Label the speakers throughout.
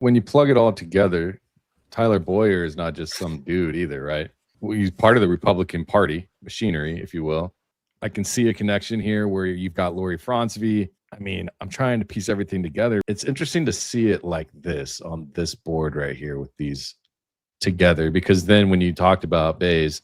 Speaker 1: when you plug it all together, Tyler Boyer is not just some dude either, right? Well, he's part of the Republican Party machinery, if you will. I can see a connection here where you've got Lori Fronsvy. I mean, I'm trying to piece everything together. It's interesting to see it like this on this board right here with these together, because then when you talked about Bayes,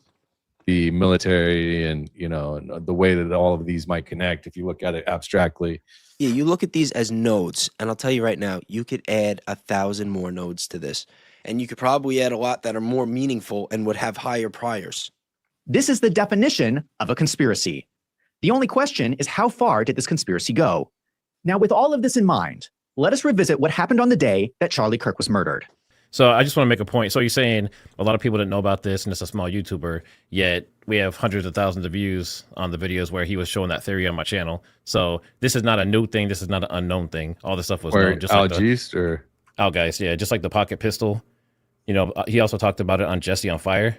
Speaker 1: the military and, you know, the way that all of these might connect, if you look at it abstractly.
Speaker 2: Yeah, you look at these as nodes, and I'll tell you right now, you could add 1,000 more nodes to this, and you could probably add a lot that are more meaningful and would have higher priors.
Speaker 3: This is the definition of a conspiracy. The only question is, how far did this conspiracy go? Now, with all of this in mind, let us revisit what happened on the day that Charlie Kirk was murdered.
Speaker 4: So I just want to make a point. So you're saying a lot of people didn't know about this, and it's a small YouTuber, yet we have hundreds of thousands of views on the videos where he was showing that theory on my channel. So this is not a new thing. This is not an unknown thing. All this stuff was known. Just like Algeist, yeah, just like the pocket pistol. You know, he also talked about it on Jesse on Fire.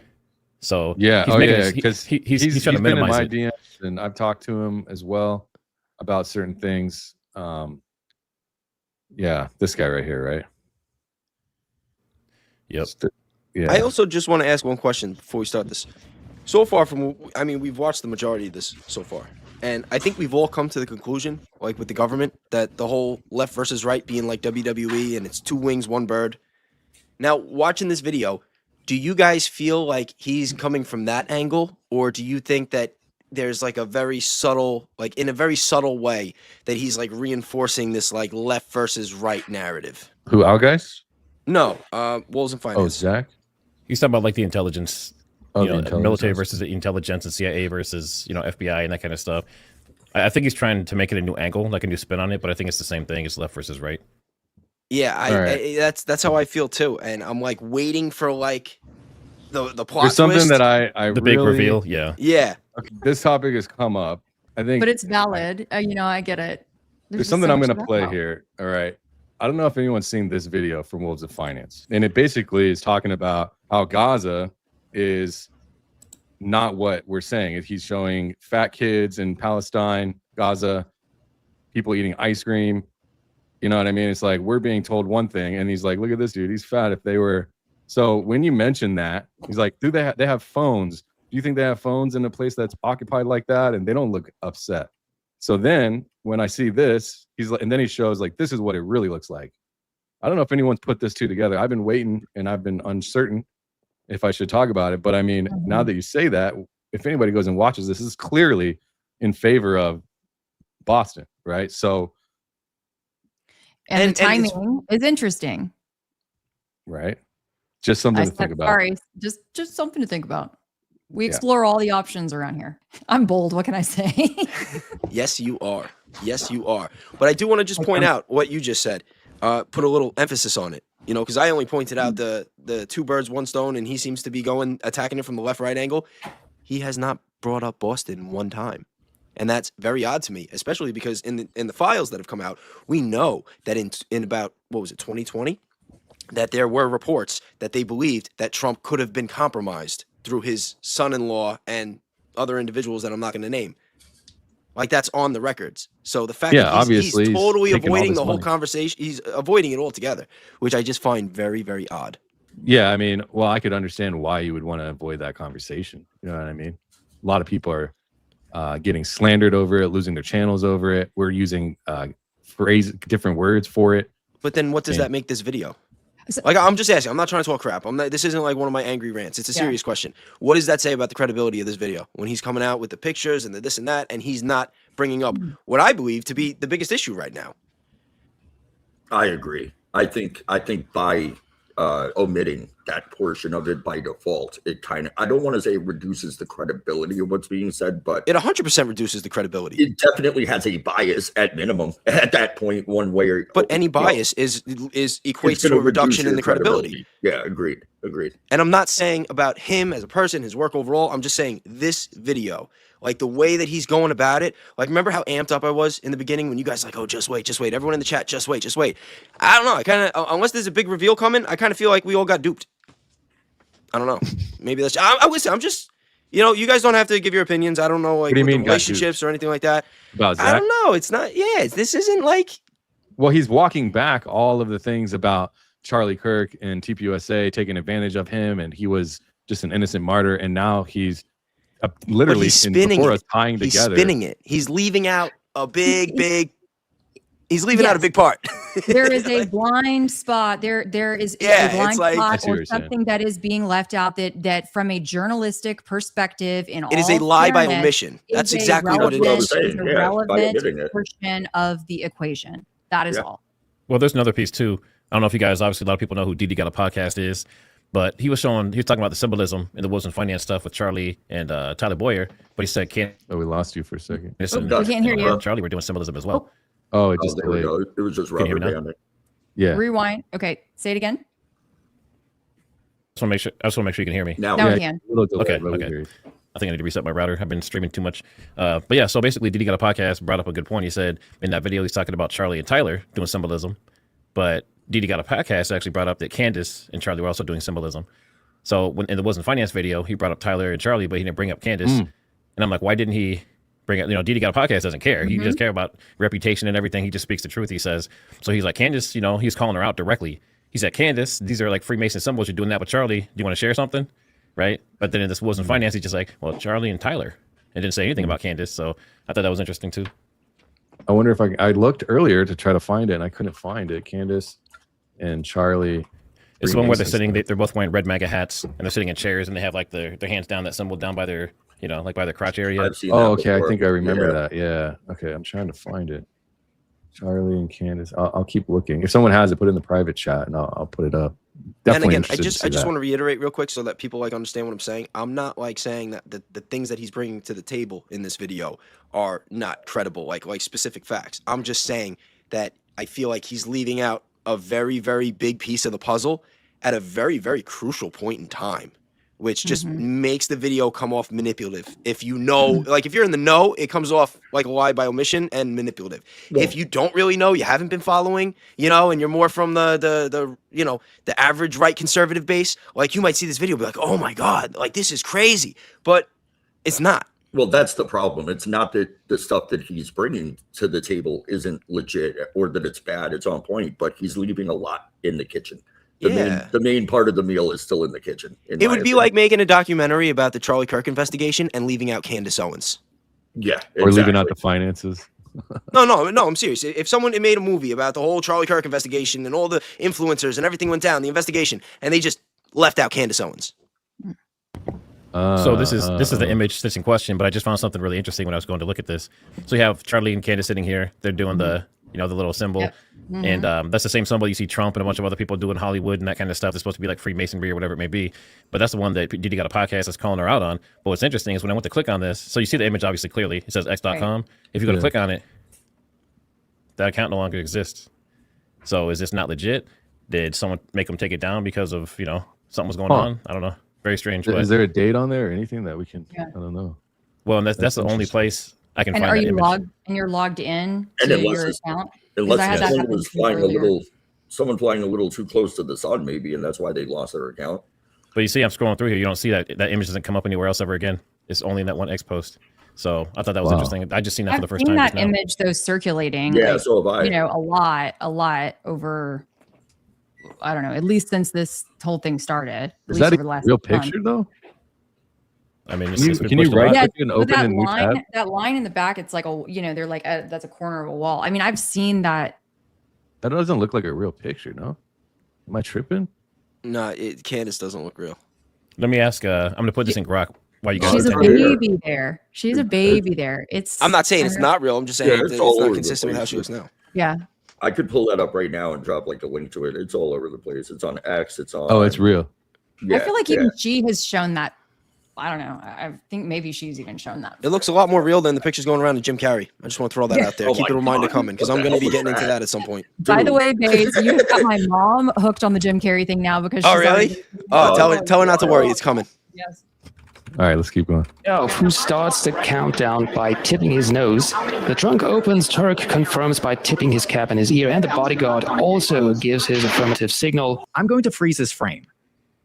Speaker 4: So
Speaker 1: yeah, because he's trying to minimize it. DMs, and I've talked to him as well about certain things. Yeah, this guy right here, right?
Speaker 4: Yep.
Speaker 2: Yeah. I also just want to ask one question before we start this. So far we've watched the majority of this so far. And I think we've all come to the conclusion, like with the government, that the whole left versus right being like WWE and it's two wings, one bird. Now, watching this video, do you guys feel like he's coming from that angle? Or do you think that there's like a very subtle, like in a very subtle way that he's like reinforcing this like left versus right narrative?
Speaker 1: Who, Algeist?
Speaker 2: No, Wolves and Finance.
Speaker 1: Oh, Zach?
Speaker 4: He's talking about like the intelligence, military versus the intelligence and CIA versus, you know, FBI and that kind of stuff. I think he's trying to make it a new angle, like a new spin on it, but I think it's the same thing. It's left versus right.
Speaker 2: Yeah, that's how I feel too. And I'm like waiting for like the plot
Speaker 1: There's something
Speaker 2: twist.
Speaker 1: that I
Speaker 4: the big reveal, yeah.
Speaker 1: Okay, this topic has come up, I think.
Speaker 5: But it's valid. You know, I get it.
Speaker 1: There's something I'm going to play here. All right. I don't know if anyone's seen this video from Wolves of Finance. And it basically is talking about how Gaza is not what we're saying. He's showing fat kids in Palestine, Gaza, people eating ice cream. You know what I mean? It's like we're being told one thing, and he's like, look at this dude. He's fat. If they were. So when you mention that, he's like, do they have phones? Do you think they have phones in a place that's occupied like that? And they don't look upset. So then when I see this, he's like, and then he shows like, this is what it really looks like. I don't know if anyone's put this two together. I've been waiting and I've been uncertain if I should talk about it. But I mean, now that you say that, if anybody goes and watches this is clearly in favor of Boston, right? So.
Speaker 5: And the timing is interesting.
Speaker 1: Right. Just something to think about.
Speaker 5: Sorry, just something to think about. We explore all the options around here. I'm bold. What can I say?
Speaker 2: Yes, you are. Yes, you are. But I do want to just point out what you just said. Put a little emphasis on it. You know, because I only pointed out the two birds, one stone, and he seems to be attacking it from the left-right angle. He has not brought up Boston one time. And that's very odd to me, especially because in the files that have come out, we know that in about, 2020? That there were reports that they believed that Trump could have been compromised through his son-in-law and other individuals that I'm not going to name. Like, that's on the records. So the fact that he's totally avoiding the whole conversation, he's avoiding it altogether, which I just find very, very odd.
Speaker 1: Yeah, I mean, well, I could understand why you would want to avoid that conversation. You know what I mean? A lot of people are getting slandered over it, losing their channels over it. We're using different words for it.
Speaker 2: But then what does that make this video? Like, I'm just asking. I'm not trying to talk crap. This isn't like one of my angry rants. It's a serious question. What does that say about the credibility of this video when he's coming out with the pictures and the this and that, and he's not bringing up what I believe to be the biggest issue right now?
Speaker 6: I agree. I think by omitting that portion of it by default, it kind of, I don't want to say reduces the credibility of what's being said, but
Speaker 2: it 100% reduces the credibility.
Speaker 6: It definitely has a bias at minimum at that point, one way or
Speaker 2: but any bias is equates to a reduction in the credibility.
Speaker 6: Yeah, agreed.
Speaker 2: And I'm not saying about him as a person, his work overall. I'm just saying this video, like the way that he's going about it. Like, remember how amped up I was in the beginning when you guys like, oh, just wait. Everyone in the chat, just wait. I don't know. I kind of, unless there's a big reveal coming, I kind of feel like we all got duped. I don't know. Maybe that's. Listen, I'm just. You know, you guys don't have to give your opinions. I don't know, like, relationships or anything like that.
Speaker 1: About Zach?
Speaker 2: I don't know. It's not. Yeah, this isn't like.
Speaker 1: Well, he's walking back all of the things about Charlie Kirk and TPUSA taking advantage of him, and he was just an innocent martyr, and now he's literally before us tying together.
Speaker 2: He's spinning it. He's leaving out a big. He's leaving out a big part.
Speaker 5: There is a blind spot. There is a blind spot or something that is being left out that from a journalistic perspective
Speaker 2: it is a lie by omission. That's exactly what it is.
Speaker 5: It's a relevant portion of the equation. That is all.
Speaker 4: Well, there's another piece too. I don't know if you guys, obviously a lot of people know who Didi Got a Podcast is, but he was talking about the symbolism in the Wolves and Finance stuff with Charlie and Tyler Boyer, but he said
Speaker 1: we lost you for a second.
Speaker 5: We can't hear you.
Speaker 4: Charlie, we're doing symbolism as well.
Speaker 1: Oh, it just delayed.
Speaker 6: It was just rubber banding.
Speaker 1: Yeah.
Speaker 5: Rewind. Okay, say it again.
Speaker 4: I just want to make sure you can hear me.
Speaker 5: Now we can.
Speaker 4: Okay. I think I need to reset my router. I've been streaming too much. But yeah, so basically Didi Got a Podcast brought up a good point. He said in that video he's talking about Charlie and Tyler doing symbolism, but Didi Got a Podcast actually brought up that Candace and Charlie were also doing symbolism. So when in the Wasn't Finance video, he brought up Tyler and Charlie, but he didn't bring up Candace. And I'm like, why didn't he bring up, Didi Got a Podcast doesn't care. He just care about reputation and everything. He just speaks the truth, he says. So he's like, Candace, he's calling her out directly. He said, Candace, these are like Freemason symbols. You're doing that with Charlie. Do you want to share something? Right? But then in this Wasn't Finance, he's just like, well, Charlie and Tyler. And didn't say anything about Candace. So I thought that was interesting too.
Speaker 1: I wonder if I looked earlier to try to find it and I couldn't find it. Candace and Charlie.
Speaker 4: It's the one where they're sitting, they're both wearing red MAGA hats and they're sitting in chairs and they have like their hands down, that symbol down by their, like by their crotch area.
Speaker 1: Oh, okay. I think I remember that. Yeah. Okay. I'm trying to find it. Charlie and Candace. I'll keep looking. If someone has it, put it in the private chat and I'll put it up. Definitely.
Speaker 2: And again, I just want to reiterate real quick so that people understand what I'm saying. I'm not saying that the things that he's bringing to the table in this video are not credible, like specific facts. I'm just saying that I feel like he's leaving out a very, very big piece of the puzzle at a very, very crucial point in time, which just makes the video come off manipulative. If you know, if you're in the know, it comes off like a lie by omission and manipulative. Yeah. If you don't really know, you haven't been following, and you're more from the average right conservative base, you might see this video and be like, oh my God, this is crazy. But it's not.
Speaker 6: Well, that's the problem. It's not that the stuff that he's bringing to the table isn't legit or that it's bad. It's on point, but he's leaving a lot in the kitchen. The main part of the meal is still in the kitchen.
Speaker 2: It would be like making a documentary about the Charlie Kirk investigation and leaving out Candace Owens.
Speaker 6: Yeah. Exactly.
Speaker 1: Or leaving out the finances.
Speaker 2: No, I'm serious. If someone made a movie about the whole Charlie Kirk investigation and all the influencers and everything went down, the investigation, and they just left out Candace Owens.
Speaker 4: So this is the image that's in question, but I just found something really interesting when I was going to look at this. So you have Charlie and Candace sitting here. They're doing the little symbol. Yep. And that's the same symbol you see Trump and a bunch of other people do in Hollywood and that kind of stuff. It's supposed to be like Freemasonry or whatever it may be. But that's the one that Didi Got a Podcast that's calling her out on. But what's interesting is when I went to click on this, so you see the image obviously clearly. It says x.com. Right. If you go to click on it, that account no longer exists. So is this not legit? Did someone make them take it down because of, something was going on? I don't know. Very strange.
Speaker 1: Is there a date on there or anything that we can? I don't know.
Speaker 4: Well, and that's the only place I can find.
Speaker 5: And are you
Speaker 4: image.
Speaker 5: logged? And you're logged in to your account?
Speaker 6: Unless someone was flying a little too close to the sun, maybe, and that's why they lost their account.
Speaker 4: But you see, I'm scrolling through here. You don't see that image doesn't come up anywhere else ever again. It's only in that one X post. So I thought that was interesting. I just seen that for the first time.
Speaker 5: I've seen that image though circulating.
Speaker 6: Yeah, so have I.
Speaker 5: A lot over. I don't know. At least since this whole thing started.
Speaker 1: Is that a real picture though?
Speaker 4: I mean,
Speaker 1: can you right click and open a new tab?
Speaker 5: That line in the back, it's like they're like that's a corner of a wall. I mean, I've seen that.
Speaker 1: That doesn't look like a real picture, no? Am I tripping?
Speaker 2: No, Candace doesn't look real.
Speaker 4: Let me ask. I'm gonna put this in Grok. Why you guys?
Speaker 5: She's a baby there. She's a baby there.
Speaker 2: I'm not saying it's not real. I'm just saying it's not consistent with how she looks now.
Speaker 5: Yeah.
Speaker 6: I could pull that up right now and drop a link to it. It's all over the place. It's on X. It's on.
Speaker 1: Oh, it's real.
Speaker 5: Yeah, I feel like even she has shown that. I don't know. I think maybe she's even shown that.
Speaker 2: It looks a lot more real than the pictures going around to Jim Carrey. I just want to throw that out there. Keep the reminder coming because I'm going to be getting into that at some point.
Speaker 5: By the way, Baes, you've got my mom hooked on the Jim Carrey thing now because she's
Speaker 2: really? Tell her not to worry. It's coming.
Speaker 5: Yes.
Speaker 1: All right, let's keep going.
Speaker 7: Who starts the countdown by tipping his nose? The trunk opens, Turk confirms by tipping his cap in his ear, and the bodyguard also gives his affirmative signal.
Speaker 3: I'm going to freeze this frame.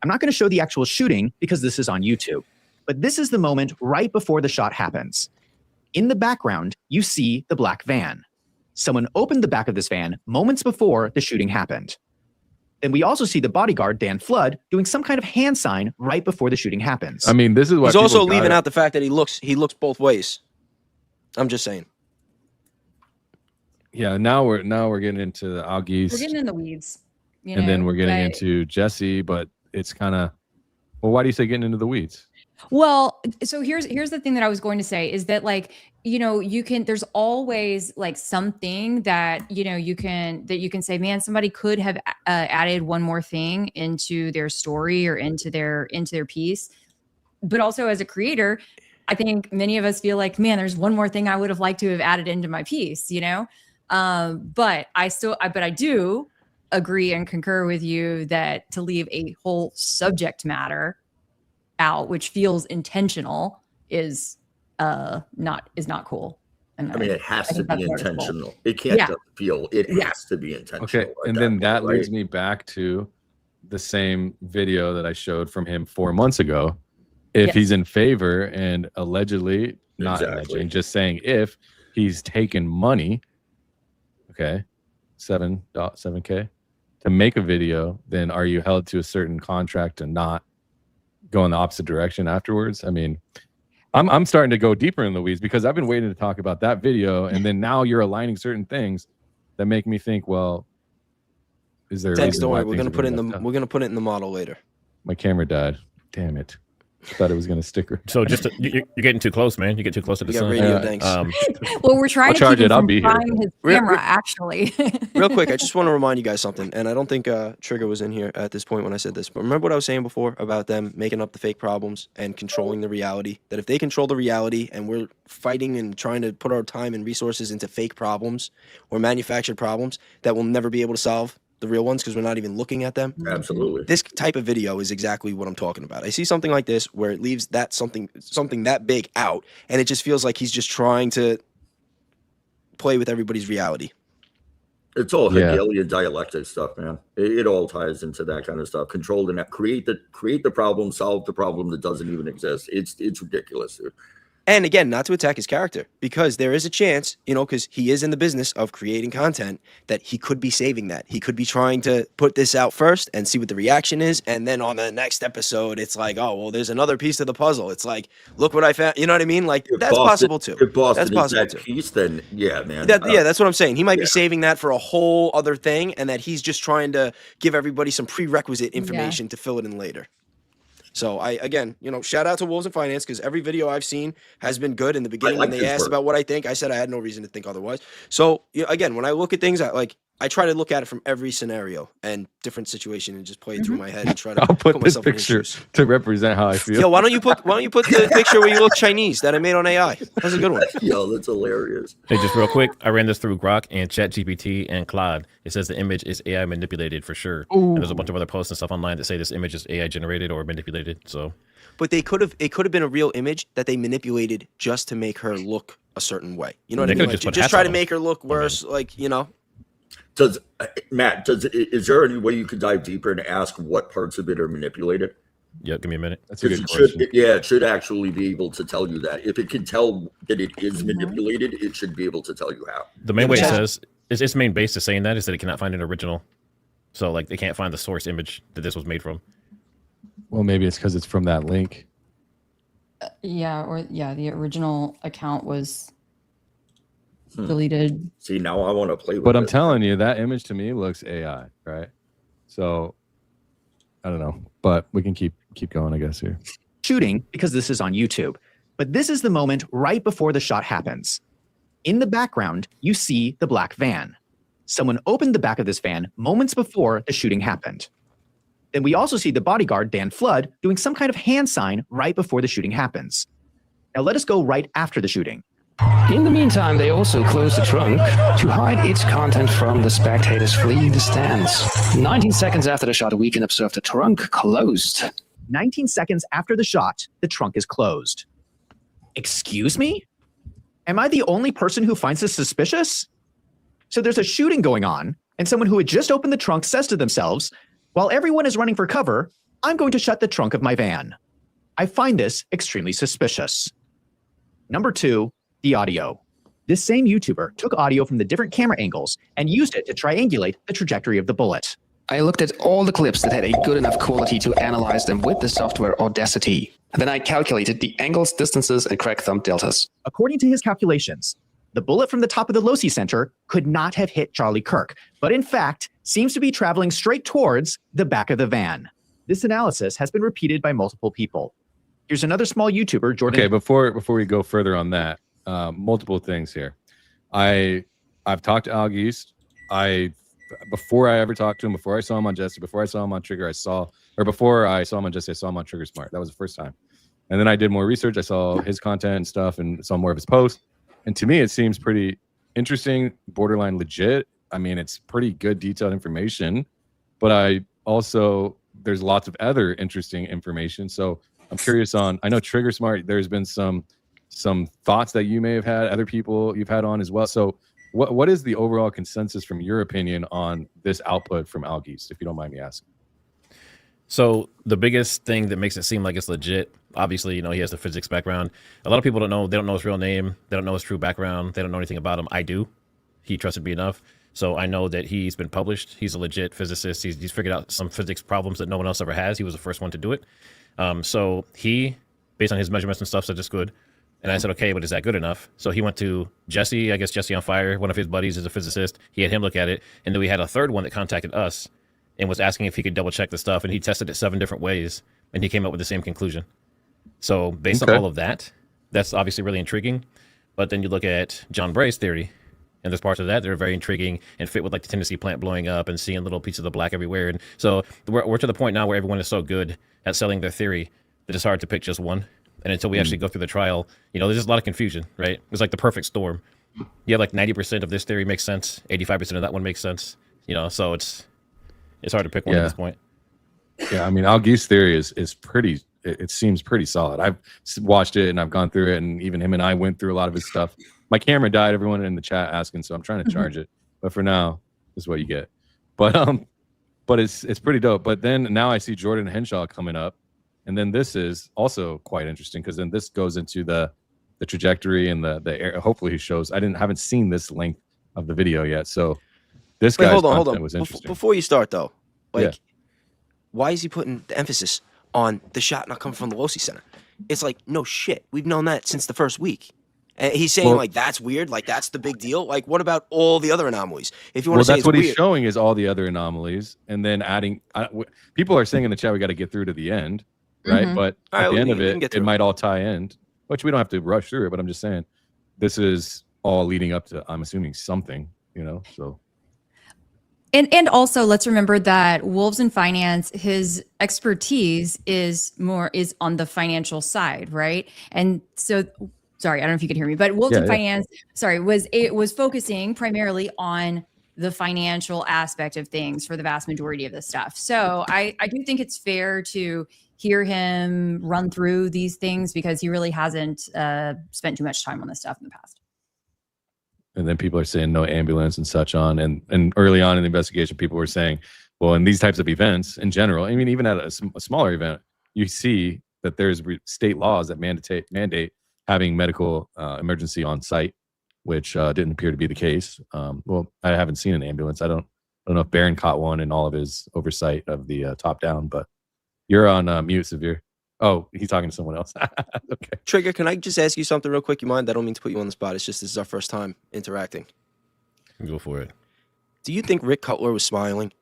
Speaker 3: I'm not going to show the actual shooting because this is on YouTube. But this is the moment right before the shot happens. In the background, you see the black van. Someone opened the back of this van moments before the shooting happened. Then we also see the bodyguard, Dan Flood, doing some kind of hand sign right before the shooting happens.
Speaker 1: I mean, this is why
Speaker 2: he's also leaving out the fact that he looks both ways. I'm just saying.
Speaker 1: Yeah, now we're getting into the Augies.
Speaker 5: We're getting in the weeds.
Speaker 1: And then we're getting into Jesse, but it's kind of, well, why do you say getting into the weeds?
Speaker 5: Well, so here's the thing that I was going to say is that, like, you know, there's always like something that, you know, you can say, man, somebody could have added one more thing into their story or into their piece. But also as a creator, I think many of us feel like, man, there's one more thing I would have liked to have added into my piece, you know? But I do agree and concur with you that to leave a whole subject matter out, which feels intentional, is not cool. And
Speaker 6: I mean, it has to be intentional. It can't just feel. It has to be intentional.
Speaker 1: Okay, and then that leads me back to the same video that I showed from him 4 months ago. If he's in favor and allegedly, not allegedly, just saying if he's taken money, okay, 7.7K to make a video, then are you held to a certain contract and not go in the opposite direction afterwards? I mean, I'm starting to go deeper in the weeds because I've been waiting to talk about that video, and then now you're aligning certain things that make me think, well, is there?
Speaker 2: Thanks, don't worry. We're gonna put it in the model later.
Speaker 1: My camera died. Damn it. I thought it was going to stick.
Speaker 4: So you're getting too close, man. You get too close to the sun.
Speaker 5: Well, we're trying to keep him from trying his camera, actually.
Speaker 2: Real quick, I just want to remind you guys something, and I don't think Trigger was in here at this point when I said this, but remember what I was saying before about them making up the fake problems and controlling the reality? That if they control the reality and we're fighting and trying to put our time and resources into fake problems or manufactured problems that we'll never be able to solve the real ones because we're not even looking at them.
Speaker 6: Absolutely.
Speaker 2: This type of video is exactly what I'm talking about. I see something like this where it leaves that something that big out, and it just feels like he's just trying to play with everybody's reality.
Speaker 6: It's all Hegelian dialectic stuff, man. It all ties into that kind of stuff. Control the net, create the problem, solve the problem that doesn't even exist. It's ridiculous, dude.
Speaker 2: And again, not to attack his character, because there is a chance, you know, because he is in the business of creating content, that he could be saving that. He could be trying to put this out first and see what the reaction is. And then on the next episode, it's like, oh, well, there's another piece of the puzzle. It's like, look what I found. You know what I mean? Like, that's possible too.
Speaker 6: If Boston that's possible too. Piece, then yeah, man.
Speaker 2: That's what I'm saying. He might be saving that for a whole other thing, and that he's just trying to give everybody some prerequisite information to fill it in later. So again, you know, shout out to Wolves of Finance, because every video I've seen has been good. In the beginning, when they asked about what I think, I said I had no reason to think otherwise. So again, when I look at things, I try to look at it from every scenario and different situation and just play it through my head and try to
Speaker 1: I'll put this
Speaker 2: myself
Speaker 1: picture to represent how I feel.
Speaker 2: Yo, why don't you put the picture where you look Chinese that I made on AI? That's a good one.
Speaker 6: Yo, that's hilarious.
Speaker 4: Hey, just real quick, I ran this through Grok and ChatGPT and Claude. It says the image is AI manipulated for sure. And there's a bunch of other posts and stuff online that say this image is AI generated or manipulated. So,
Speaker 2: but it could have been a real image that they manipulated just to make her look a certain way. You know what I mean? Like, just try to make her look worse, like, you know.
Speaker 6: Is there any way you could dive deeper and ask what parts of it are manipulated?
Speaker 4: Yeah, give me a minute.
Speaker 1: That's a good question.
Speaker 6: It should actually be able to tell you that. If it can tell that it is manipulated, it should be able to tell you how.
Speaker 4: The main way it says, its main base is saying that is that it cannot find an original. So, like, they can't find the source image that this was made from.
Speaker 1: Well, maybe it's because it's from that link.
Speaker 5: The original account was deleted.
Speaker 6: See, now I want to play with it.
Speaker 1: But I'm telling you, that image to me looks AI, right? So I don't know, but we can keep going, I guess, here.
Speaker 3: Shooting, because this is on YouTube. But this is the moment right before the shot happens. In the background, you see the black van. Someone opened the back of this van moments before the shooting happened. Then we also see the bodyguard, Dan Flood, doing some kind of hand sign right before the shooting happens. Now let us go right after the shooting.
Speaker 7: In the meantime, they also close the trunk to hide its content from the spectators fleeing the stands. 19 seconds after the shot, we can observe the trunk closed.
Speaker 3: 19 seconds after the shot, the trunk is closed. Excuse me? Am I the only person who finds this suspicious? So there's a shooting going on, and someone who had just opened the trunk says to themselves, while everyone is running for cover, I'm going to shut the trunk of my van. I find this extremely suspicious. Number 2, the audio. This same YouTuber took audio from the different camera angles and used it to triangulate the trajectory of the bullet.
Speaker 7: I looked at all the clips that had a good enough quality to analyze them with the software Audacity. Then I calculated the angles, distances, and crack thumb deltas.
Speaker 3: According to his calculations, the bullet from the top of the Losi Center could not have hit Charlie Kirk, but in fact seems to be traveling straight towards the back of the van. This analysis has been repeated by multiple people. Here's another small YouTuber, Jordan.
Speaker 1: Okay, before we go further on that, multiple things here. I've talked to Al Geist. Before I ever talked to him, before I saw him on Jesse, before I saw him on Trigger, before I saw him on Jesse, I saw him on TriggerSmart. That was the first time. And then I did more research. I saw his content and stuff and saw more of his posts. And to me, it seems pretty interesting, borderline legit. I mean, it's pretty good detailed information, but there's lots of other interesting information. So I'm curious I know TriggerSmart, there's been some thoughts that you may have had, other people you've had on as well. So what is the overall consensus from your opinion on this output from Al Geist, if you don't mind me asking?
Speaker 4: So the biggest thing that makes it seem like it's legit, obviously, he has the physics background. A lot of people don't know his real name. They don't know his true background. They don't know anything about him. I do. He trusted me enough. So I know that he's been published. He's a legit physicist. He's figured out some physics problems that no one else ever has. He was the first one to do it. So he, based on his measurements and stuff, said it's good. And I said, okay, but is that good enough? So he went to Jesse, I guess Jesse on Fire, one of his buddies is a physicist. He had him look at it. And then we had a third one that contacted us and was asking if he could double check the stuff. And he tested it 7 different ways. And he came up with the same conclusion. So based on all of that, that's obviously really intriguing. But then you look at John Bray's theory. And there's parts of that that are very intriguing and fit with like the Tennessee plant blowing up and seeing little pieces of black everywhere. And so we're to the point now where everyone is so good at selling their theory that it's hard to pick just one. And until we actually go through the trial, there's just a lot of confusion, right? It's like the perfect storm. You have like 90% of this theory makes sense, 85% of that one makes sense. So it's hard to pick one at this point.
Speaker 1: Yeah, I mean, Al Geist's theory is pretty. It seems pretty solid. I've watched it and I've gone through it, and even him and I went through a lot of his stuff. My camera died. Everyone in the chat asking, so I'm trying to charge it. But for now, this is what you get. But it's pretty dope. But then now I see Jordan Henshaw coming up. And then this is also quite interesting because then this goes into the trajectory and the air. Hopefully he shows. I haven't seen this length of the video yet. So this guy's content was interesting.
Speaker 2: Before you start though, why is he putting the emphasis on the shot not coming from the Losi Center? It's like, no shit. We've known that since the first week. And he's saying that's weird, like that's the big deal. Like, what about all the other anomalies? If you want to say
Speaker 1: that's what he's showing is all the other anomalies, and then adding. People are saying in the chat we got to get through to the end. Right, but at the end of it might all tie in, which we don't have to rush through it. But I'm just saying, this is all leading up to, I'm assuming, something, So,
Speaker 5: and also let's remember that Wolves in Finance, his expertise is on the financial side, right? And so, sorry, I don't know if you could hear me, but Wolves in Finance, was focusing primarily on the financial aspect of things for the vast majority of the stuff. So I do think it's fair to hear him run through these things because he really hasn't spent too much time on this stuff in the past.
Speaker 1: And then people are saying no ambulance and such on. And early on in the investigation, people were saying, well, in these types of events in general, I mean, even at a smaller event, you see that there's state laws that mandate having medical emergency on site, which didn't appear to be the case. Well, I haven't seen an ambulance. I don't know if Barron caught one in all of his oversight of the top down, but you're on mute, Severe. Oh, he's talking to someone else. Okay.
Speaker 2: Trigger, can I just ask you something real quick? You mind? I don't mean to put you on the spot. It's just this is our first time interacting.
Speaker 4: Go for it.
Speaker 2: Do you think Rick Cutler was smiling?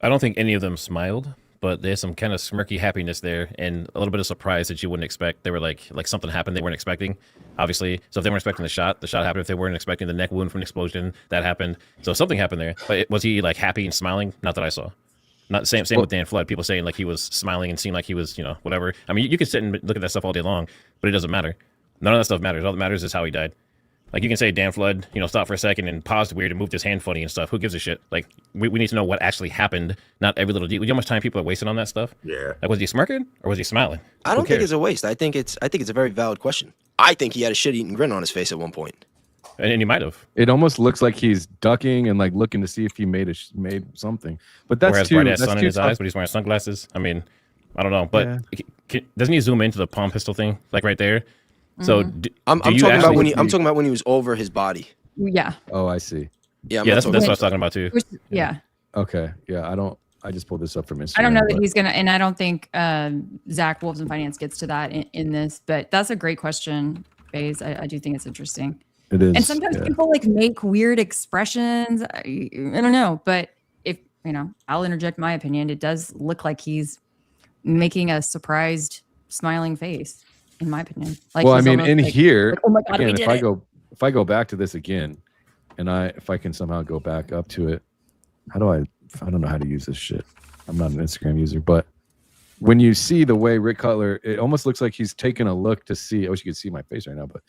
Speaker 4: I don't think any of them smiled, but there's some kind of smirky happiness there and a little bit of surprise that you wouldn't expect. They were like something happened they weren't expecting, obviously. So if they weren't expecting the shot happened. If they weren't expecting the neck wound from an explosion, that happened. So something happened there. But was he like happy and smiling? Not that I saw. Not same with Dan Flood. People saying like he was smiling and seemed like he was, whatever. I mean, you could sit and look at that stuff all day long, but it doesn't matter. None of that stuff matters. All that matters is how he died. Like you can say Dan Flood, stopped for a second and paused weird and moved his hand funny and stuff. Who gives a shit? Like we need to know what actually happened, not every little detail. You know how much time people are wasting on that stuff?
Speaker 6: Yeah.
Speaker 4: Like was he smirking or was he smiling?
Speaker 2: I don't think it's a waste. I think it's a very valid question. I think he had a shit-eating grin on his face at one point.
Speaker 4: And he might have.
Speaker 1: It almost looks like he's ducking and like looking to see if he made something. But that's
Speaker 4: or has
Speaker 1: too.
Speaker 4: Bright-ass
Speaker 1: That's
Speaker 4: sun in his eyes, but he's wearing sunglasses. I mean, I don't know, but doesn't he zoom into the palm pistol thing like right there? So
Speaker 2: I'm talking about when he was over his body.
Speaker 5: Yeah.
Speaker 1: Oh, I see.
Speaker 2: Yeah,
Speaker 4: that's what I was talking about too.
Speaker 5: Yeah.
Speaker 1: Okay. Yeah, I just pulled this up from Instagram.
Speaker 5: I don't know that he's gonna, and I don't think Zach Wolves and Finance gets to that in this, but that's a great question, Bayes. I do think it's interesting.
Speaker 1: It is.
Speaker 5: And sometimes people like make weird expressions. I don't know, but if I'll interject my opinion. It does look like he's making a surprised, smiling face, in my opinion. Like,
Speaker 1: well, I mean, in
Speaker 5: like,
Speaker 1: here,
Speaker 5: oh my God,
Speaker 1: again,
Speaker 5: we
Speaker 1: if I go back to this again, and if I can somehow go back up to it, I don't know how to use this shit. I'm not an Instagram user, but when you see the way Rick Cutler, it almost looks like he's taking a look to see. I wish you could see my face right now, but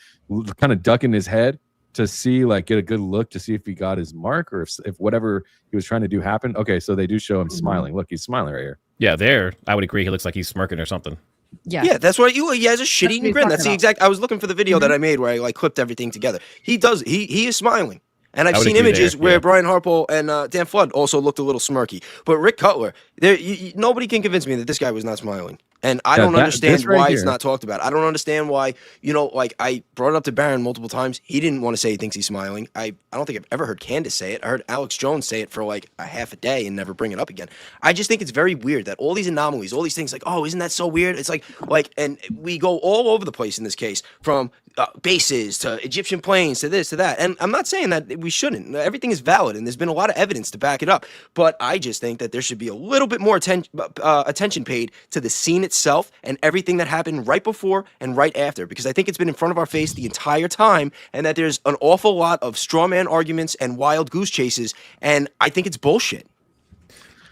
Speaker 1: kind of ducking his head to see, like, get a good look to see if he got his mark or if whatever he was trying to do happened. Okay, so they do show him smiling. Look, he's smiling right here.
Speaker 4: Yeah, there, I would agree. He looks like he's smirking or something.
Speaker 2: Yeah, that's what he has a shit-eating grin. That's the exact. I was looking for the video that I made where I like clipped everything together. He does. He is smiling. And I've seen images where Brian Harple and Dan Flood also looked a little smirky. But Rick Cutler, nobody can convince me that this guy was not smiling. And I don't understand why it's not talked about. I don't understand why, like I brought it up to Barron multiple times. He didn't want to say he thinks he's smiling. I don't think I've ever heard Candace say it. I heard Alex Jones say it for like a half a day and never bring it up again. I just think it's very weird that all these anomalies, all these things like, oh, isn't that so weird? It's like, and we go all over the place in this case, from bases to Egyptian planes to this to that. And I'm not saying that we shouldn't. Everything is valid and there's been a lot of evidence to back it up. But I just think that there should be a little bit more attention paid to the scene itself and everything that happened right before and right after, because I think it's been in front of our face the entire time, and that there's an awful lot of straw man arguments and wild goose chases, and I think it's bullshit.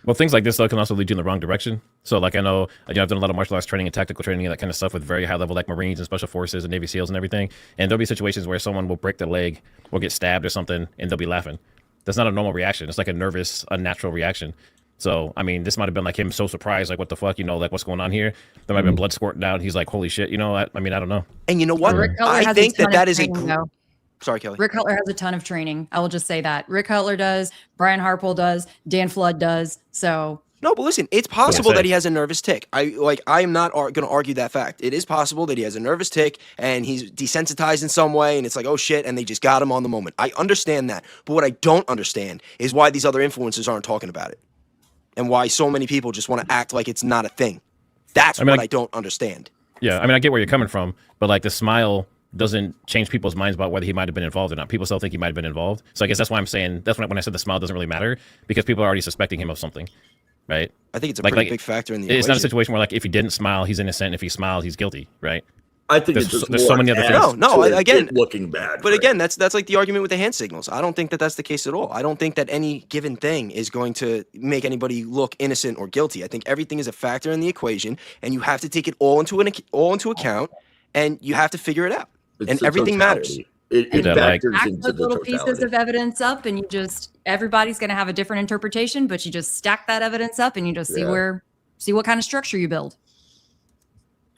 Speaker 4: Well, things like this, though, can also lead you in the wrong direction. So, like, I know, I've done a lot of martial arts training and tactical training and that kind of stuff with very high level, like Marines and Special Forces and Navy SEALs and everything. And there'll be situations where someone will break their leg or get stabbed or something, and they'll be laughing. That's not a normal reaction. It's like a nervous, unnatural reaction. So, I mean, this might have been like him so surprised, like, what the fuck, like, what's going on here? There might have been blood squirting down. He's like, holy shit, I mean, I don't know.
Speaker 2: And you know what? I think that is a... Sorry, Kelly.
Speaker 5: Rick Cutler has a ton of training. I will just say that. Rick Cutler does, Brian Harple does, Dan Flood does, so...
Speaker 2: No, but listen, it's possible that he has a nervous tick. I'm not going to argue that fact. It is possible that he has a nervous tick and he's desensitized in some way, and it's like, oh shit, and they just got him on the moment. I understand that. But what I don't understand is why these other influencers aren't talking about it. And why so many people just want to act like it's not a thing. That's what I don't understand.
Speaker 4: Yeah, I mean, I get where you're coming from, but like the smile doesn't change people's minds about whether he might have been involved or not. People still think he might have been involved. So I guess that's why I'm saying, that's when I said the smile doesn't really matter, because people are already suspecting him of something, right?
Speaker 2: I think it's a pretty big factor in the equation.
Speaker 4: It's not a situation where, like, if he didn't smile, he's innocent. If he smiled, he's guilty, right?
Speaker 6: I think
Speaker 4: there's so many other things.
Speaker 2: No, again,
Speaker 6: looking bad.
Speaker 2: But again, that's like the argument with the hand signals. I don't think that that's the case at all. I don't think that any given thing is going to make anybody look innocent or guilty. I think everything is a factor in the equation, and you have to take it all into account, and you have to figure it out. And everything matters.
Speaker 6: It factors into the
Speaker 5: little
Speaker 6: totality.
Speaker 5: pieces of evidence up, and everybody's going to have a different interpretation, but you just stack that evidence up, and you just see what kind of structure you build.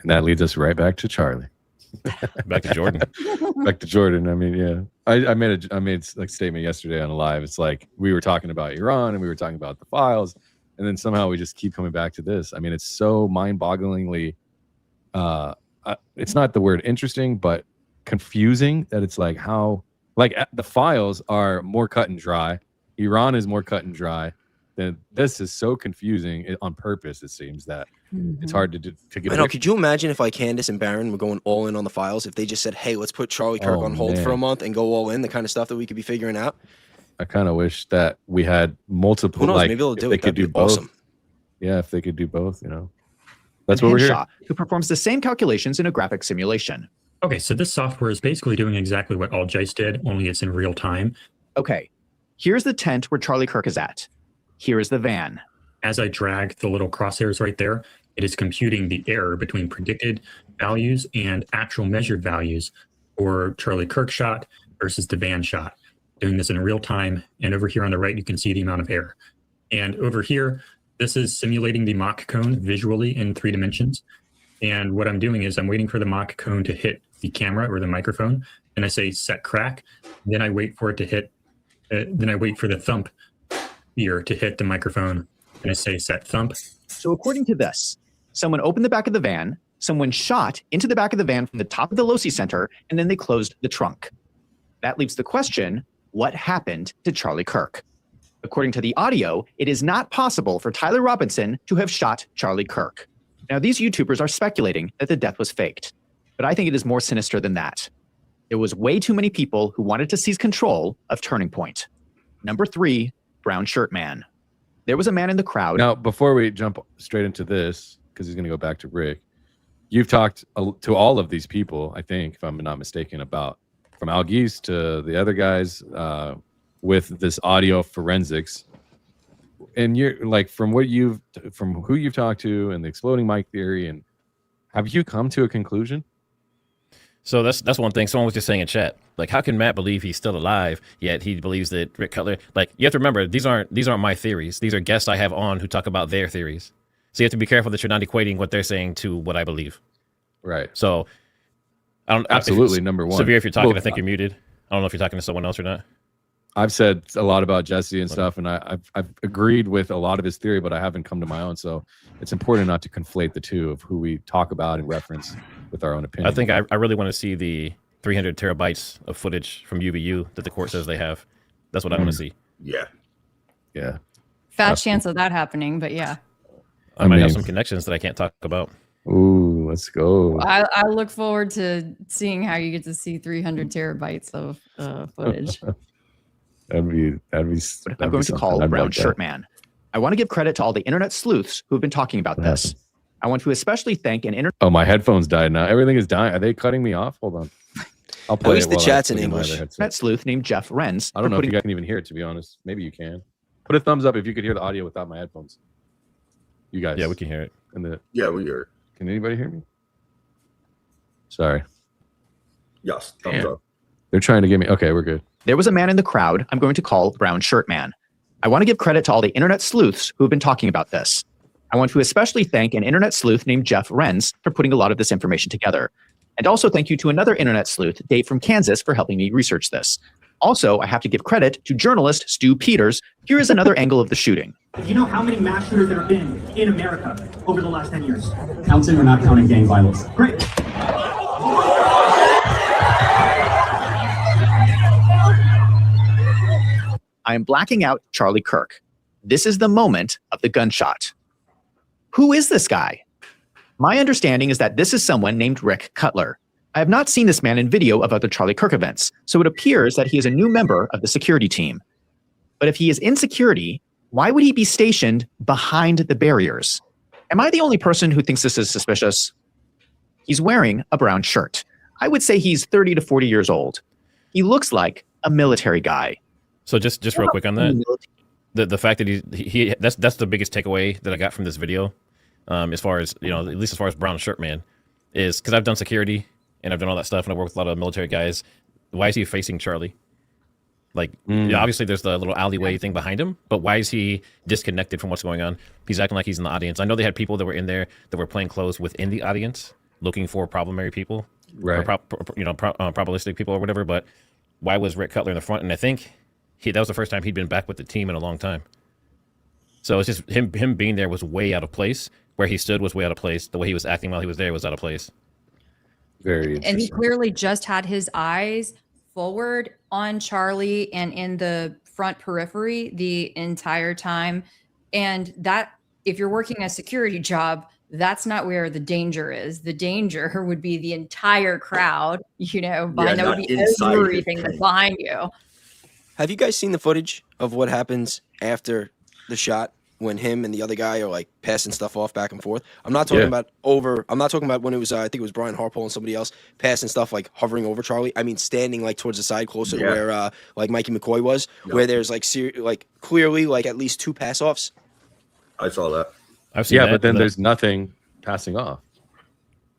Speaker 1: And that leads us right back to Charlie.
Speaker 4: Back to Jordan.
Speaker 1: Back to Jordan. I mean, yeah. I made like statement yesterday on a live. It's like we were talking about Iran and we were talking about the files, and then somehow we just keep coming back to this. I mean, it's so mind-bogglingly it's not the word interesting, but confusing, that it's like how, like, the files are more cut and dry. Iran is more cut and dry. Then this is so confusing on purpose. It seems that it's hard to get.
Speaker 2: I know. Could you imagine if like Candace and Barron were going all in on the files? If they just said, "Hey, let's put Charlie Kirk on hold for a month and go all in," the kind of stuff that we could be figuring out.
Speaker 1: I kind of wish that we had multiple.
Speaker 2: Who knows?
Speaker 1: Like,
Speaker 2: maybe they'll do it.
Speaker 1: They could do both.
Speaker 2: Awesome.
Speaker 1: Yeah, if they could do both, that's what we're here.
Speaker 3: Who performs the same calculations in a graphic simulation.
Speaker 8: Okay, so this software is basically doing exactly what AllJice did, only it's in real time.
Speaker 3: Okay, here's the tent where Charlie Kirk is at. Here is the van.
Speaker 8: As I drag the little crosshairs right there, it is computing the error between predicted values and actual measured values for Charlie Kirk shot versus the van shot. Doing this in real time. And over here on the right, you can see the amount of error. And over here, this is simulating the mock cone visually in 3 dimensions. And what I'm doing is I'm waiting for the mock cone to hit the camera or the microphone. And I say set crack. Then I wait for it to hit. Then I wait for the thump ear to hit the microphone. And I say set thump.
Speaker 3: So according to this, someone opened the back of the van, someone shot into the back of the van from the top of the loci center, and then they closed the trunk. That leaves the question, what happened to Charlie Kirk. According to the audio, it is not possible for Tyler Robinson to have shot Charlie Kirk. Now, these YouTubers are speculating that the death was faked, but I think it is more sinister than that. There was way too many people who wanted to seize control of Turning Point. Number 3, Brown Shirt Man. There was a man in the crowd.
Speaker 1: Now, before we jump straight into this, because he's going to go back to Rick, you've talked to all of these people, I think, if I'm not mistaken, about from Al Geese to the other guys with this audio forensics. And you're like, from who you've talked to and the exploding mic theory, and have you come to a conclusion?
Speaker 4: So that's one thing. Someone was just saying in chat, like, how can Matt believe he's still alive, yet he believes that Rick Cutler, like, you have to remember, these aren't my theories. These are guests I have on who talk about their theories. So you have to be careful that you're not equating what they're saying to what I believe.
Speaker 1: Right.
Speaker 4: So I don't
Speaker 1: absolutely number one.
Speaker 4: Severe, if you're talking, I think you're muted. I don't know if you're talking to someone else or not.
Speaker 1: I've said a lot about Jesse and stuff, and I've agreed with a lot of his theory, but I haven't come to my own. So it's important not to conflate the two of who we talk about and reference with our own opinion.
Speaker 4: I think I really want to see the 300 terabytes of footage from UVU that the court says they have. That's what I want to see.
Speaker 6: Yeah.
Speaker 1: Yeah.
Speaker 5: Fat chance of that happening, but yeah.
Speaker 4: I might have some connections that I can't talk about.
Speaker 1: Ooh, let's go.
Speaker 5: I look forward to seeing how you get to see 300 terabytes of footage.
Speaker 3: I'm going to call Brown Shirt Man. I want to give credit to all the internet sleuths who have been talking about this. I want to especially thank an internet.
Speaker 1: Oh, my headphones died now. Everything is dying. Are they cutting me off? Hold on. I'll play
Speaker 2: At least the chat's in English.
Speaker 3: Internet sleuth named Jeff Renz.
Speaker 1: I don't know if you guys can even hear it, to be honest. Maybe you can. Put a thumbs up if you could hear the audio without my headphones. You guys.
Speaker 4: Yeah, we can hear it.
Speaker 6: Yeah, we hear it.
Speaker 1: Can anybody hear me? Sorry.
Speaker 6: Yes, thumbs up.
Speaker 1: They're trying to get me. Okay, we're good.
Speaker 3: There was a man in the crowd I'm going to call Brown Shirt Man. I want to give credit to all the internet sleuths who have been talking about this. I want to especially thank an internet sleuth named Jeff Renz for putting a lot of this information together. And also thank you to another internet sleuth, Dave from Kansas, for helping me research this. Also, I have to give credit to journalist Stu Peters. Here is another angle of the shooting.
Speaker 9: Do you know how many mass shooters there have been in America over the last 10 years? Counting or not counting gang violence? Great.
Speaker 3: I am blacking out Charlie Kirk. This is the moment of the gunshot. Who is this guy? My understanding is that this is someone named Rick Cutler. I have not seen this man in video of other Charlie Kirk events, so it appears that he is a new member of the security team. But if he is in security, why would he be stationed behind the barriers? Am I the only person who thinks this is suspicious? He's wearing a brown shirt. I would say he's 30 to 40 years old. He looks like a military guy.
Speaker 4: So just real quick on that, the fact that he that's the biggest takeaway that I got from this video, as far as, you know, at least as far as Brown Shirt Man, is because I've done security and I've done all that stuff and I work with a lot of military guys. Why is he facing Charlie? Like, yeah, obviously there's the little alleyway thing behind him, but why is he disconnected from what's going on? He's acting like he's in the audience. I know they had people that were in there that were plain clothes within the audience looking for problematic people,
Speaker 1: right?
Speaker 4: Or probabilistic people or whatever. But why was Rick Cutler in the front? And I think that was the first time he'd been back with the team in a long time. So it's just him being there was way out of place. Where he stood was way out of place. The way he was acting while he was there was out of place.
Speaker 1: Very interesting.
Speaker 5: And he clearly just had his eyes forward on Charlie and in the front periphery the entire time. And that, if you're working a security job, that's not where the danger is. The danger would be the entire crowd, you know, behind, that would be everything that's behind you.
Speaker 2: Have you guys seen the footage of what happens after the shot when him and the other guy are like passing stuff off back and forth? I'm not talking about I'm not talking about when it was, I think it was Brian Harpole and somebody else passing stuff like hovering over Charlie. I mean, standing like towards the side closer to where like Mikey McCoy was, where there's like clearly like at least 2 pass offs.
Speaker 6: I saw that.
Speaker 4: I've seen that,
Speaker 1: but then there's nothing passing off.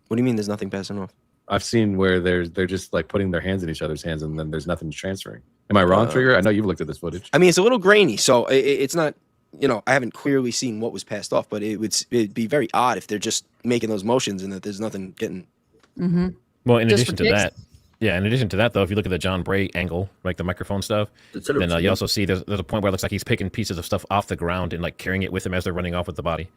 Speaker 2: What do you mean there's nothing passing off?
Speaker 1: I've seen where they're just like putting their hands in each other's hands and then there's nothing transferring. Am I wrong, Trigger? I know you've looked at this footage.
Speaker 2: I mean, it's a little grainy, so it's not, you know, I haven't clearly seen what was passed off, but it'd be very odd if they're just making those motions and that there's nothing getting.
Speaker 5: Mm-hmm.
Speaker 4: Well, in addition to that, though, if you look at the John Bray angle, like the microphone stuff, then you also see there's a point where it looks like he's picking pieces of stuff off the ground and like carrying it with him as they're running off with the body.